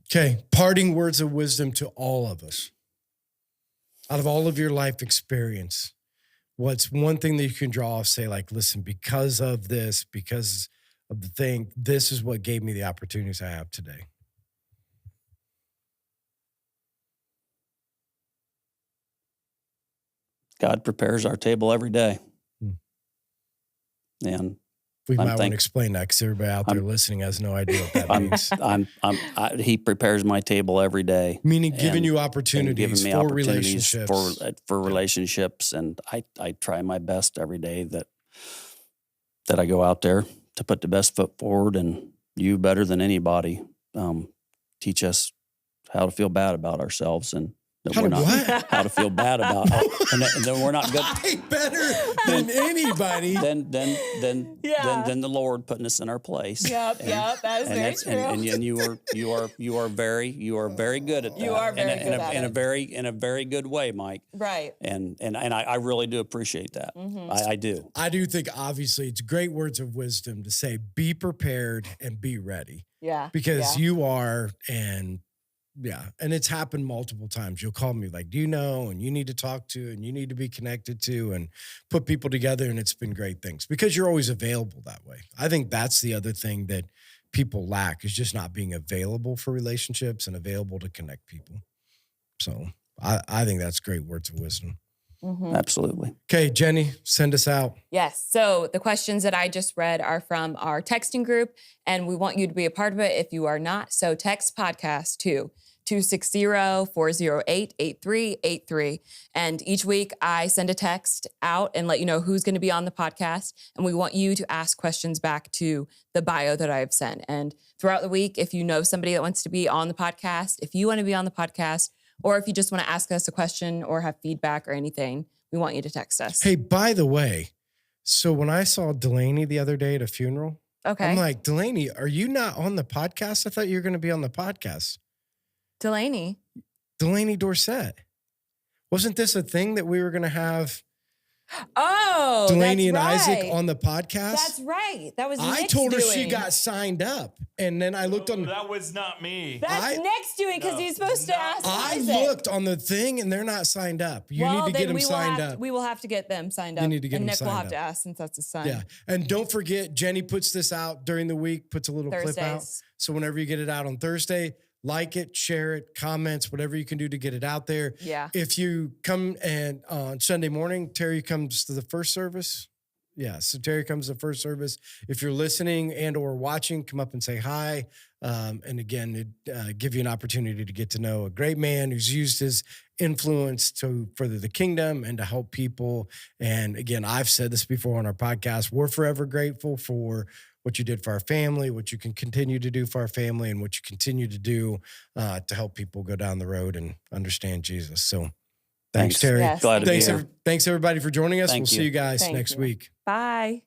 Okay, parting words of wisdom to all of us. Out of all of your life experience, what's one thing that you can draw off, say like, listen, because of this, because of the thing, this is what gave me the opportunities I have today. God prepares our table every day. And we might want to explain that because everybody out there listening has no idea what that means. He prepares my table every day. Meaning giving you opportunities for relationships. For relationships. And I try my best every day that I go out there to put the best foot forward, and you better than anybody teach us how to feel bad about ourselves and how to feel bad about it. And then we're not good. I better than anybody. Than the Lord putting us in our place. Yep, that is very true. And you are very good at that. You are very good at it. In a very good way, Mike. Right. And I really do appreciate that. Mm-hmm. I do. I do think obviously it's great words of wisdom to say, be prepared and be ready. Yeah. Because you are, and it's happened multiple times. You'll call me like, do you know? And you need to talk to, and you need to be connected to, and put people together. And it's been great things because you're always available that way. I think that's the other thing that people lack is just not being available for relationships and available to connect people. So I think that's great words of wisdom. Mm-hmm. Absolutely. Okay, Jenny, send us out. Yes. So the questions that I just read are from our texting group, and we want you to be a part of it if you are not. So text podcast to 260-408-8383. And each week I send a text out and let you know who's going to be on the podcast. And we want you to ask questions back to the bio that I've sent. And throughout the week, if you know somebody that wants to be on the podcast, if you want to be on the podcast, or if you just want to ask us a question or have feedback or anything, we want you to text us. Hey, by the way, so when I saw Delaney the other day at a funeral, I'm like, Delaney, are you not on the podcast? I thought you were going to be on the podcast. Delaney Dorset. Wasn't this a thing that we were going to have? Oh, Delaney and Isaac on the podcast? That's right. That was I Nick's told her doing. She got signed up. And then I looked on. That was not me. That's Nick's doing because he's supposed to ask Isaac. I looked on the thing and they're not signed up. You need to get them signed up. We will have to get them signed up. You need to get them Nick signed will have up. to ask since that's his son. Yeah. And don't forget, Jenny puts this out during the week, puts a little clip out. So whenever you get it out on Thursday, like it, share it, comments, whatever you can do to get it out there. Yeah. If you come and on Sunday morning, Terry comes to the first service. Yeah. So Terry comes to the first service. If you're listening and or watching, come up and say hi. And again, it give you an opportunity to get to know a great man who's used his influence to further the kingdom and to help people. And again, I've said this before on our podcast, we're forever grateful for what you did for our family, what you can continue to do for our family, and what you continue to do to help people go down the road and understand Jesus. So thanks Terry. Yes. Glad to be here. Thanks everybody for joining us. Thank We'll you. see you guys next week. Bye.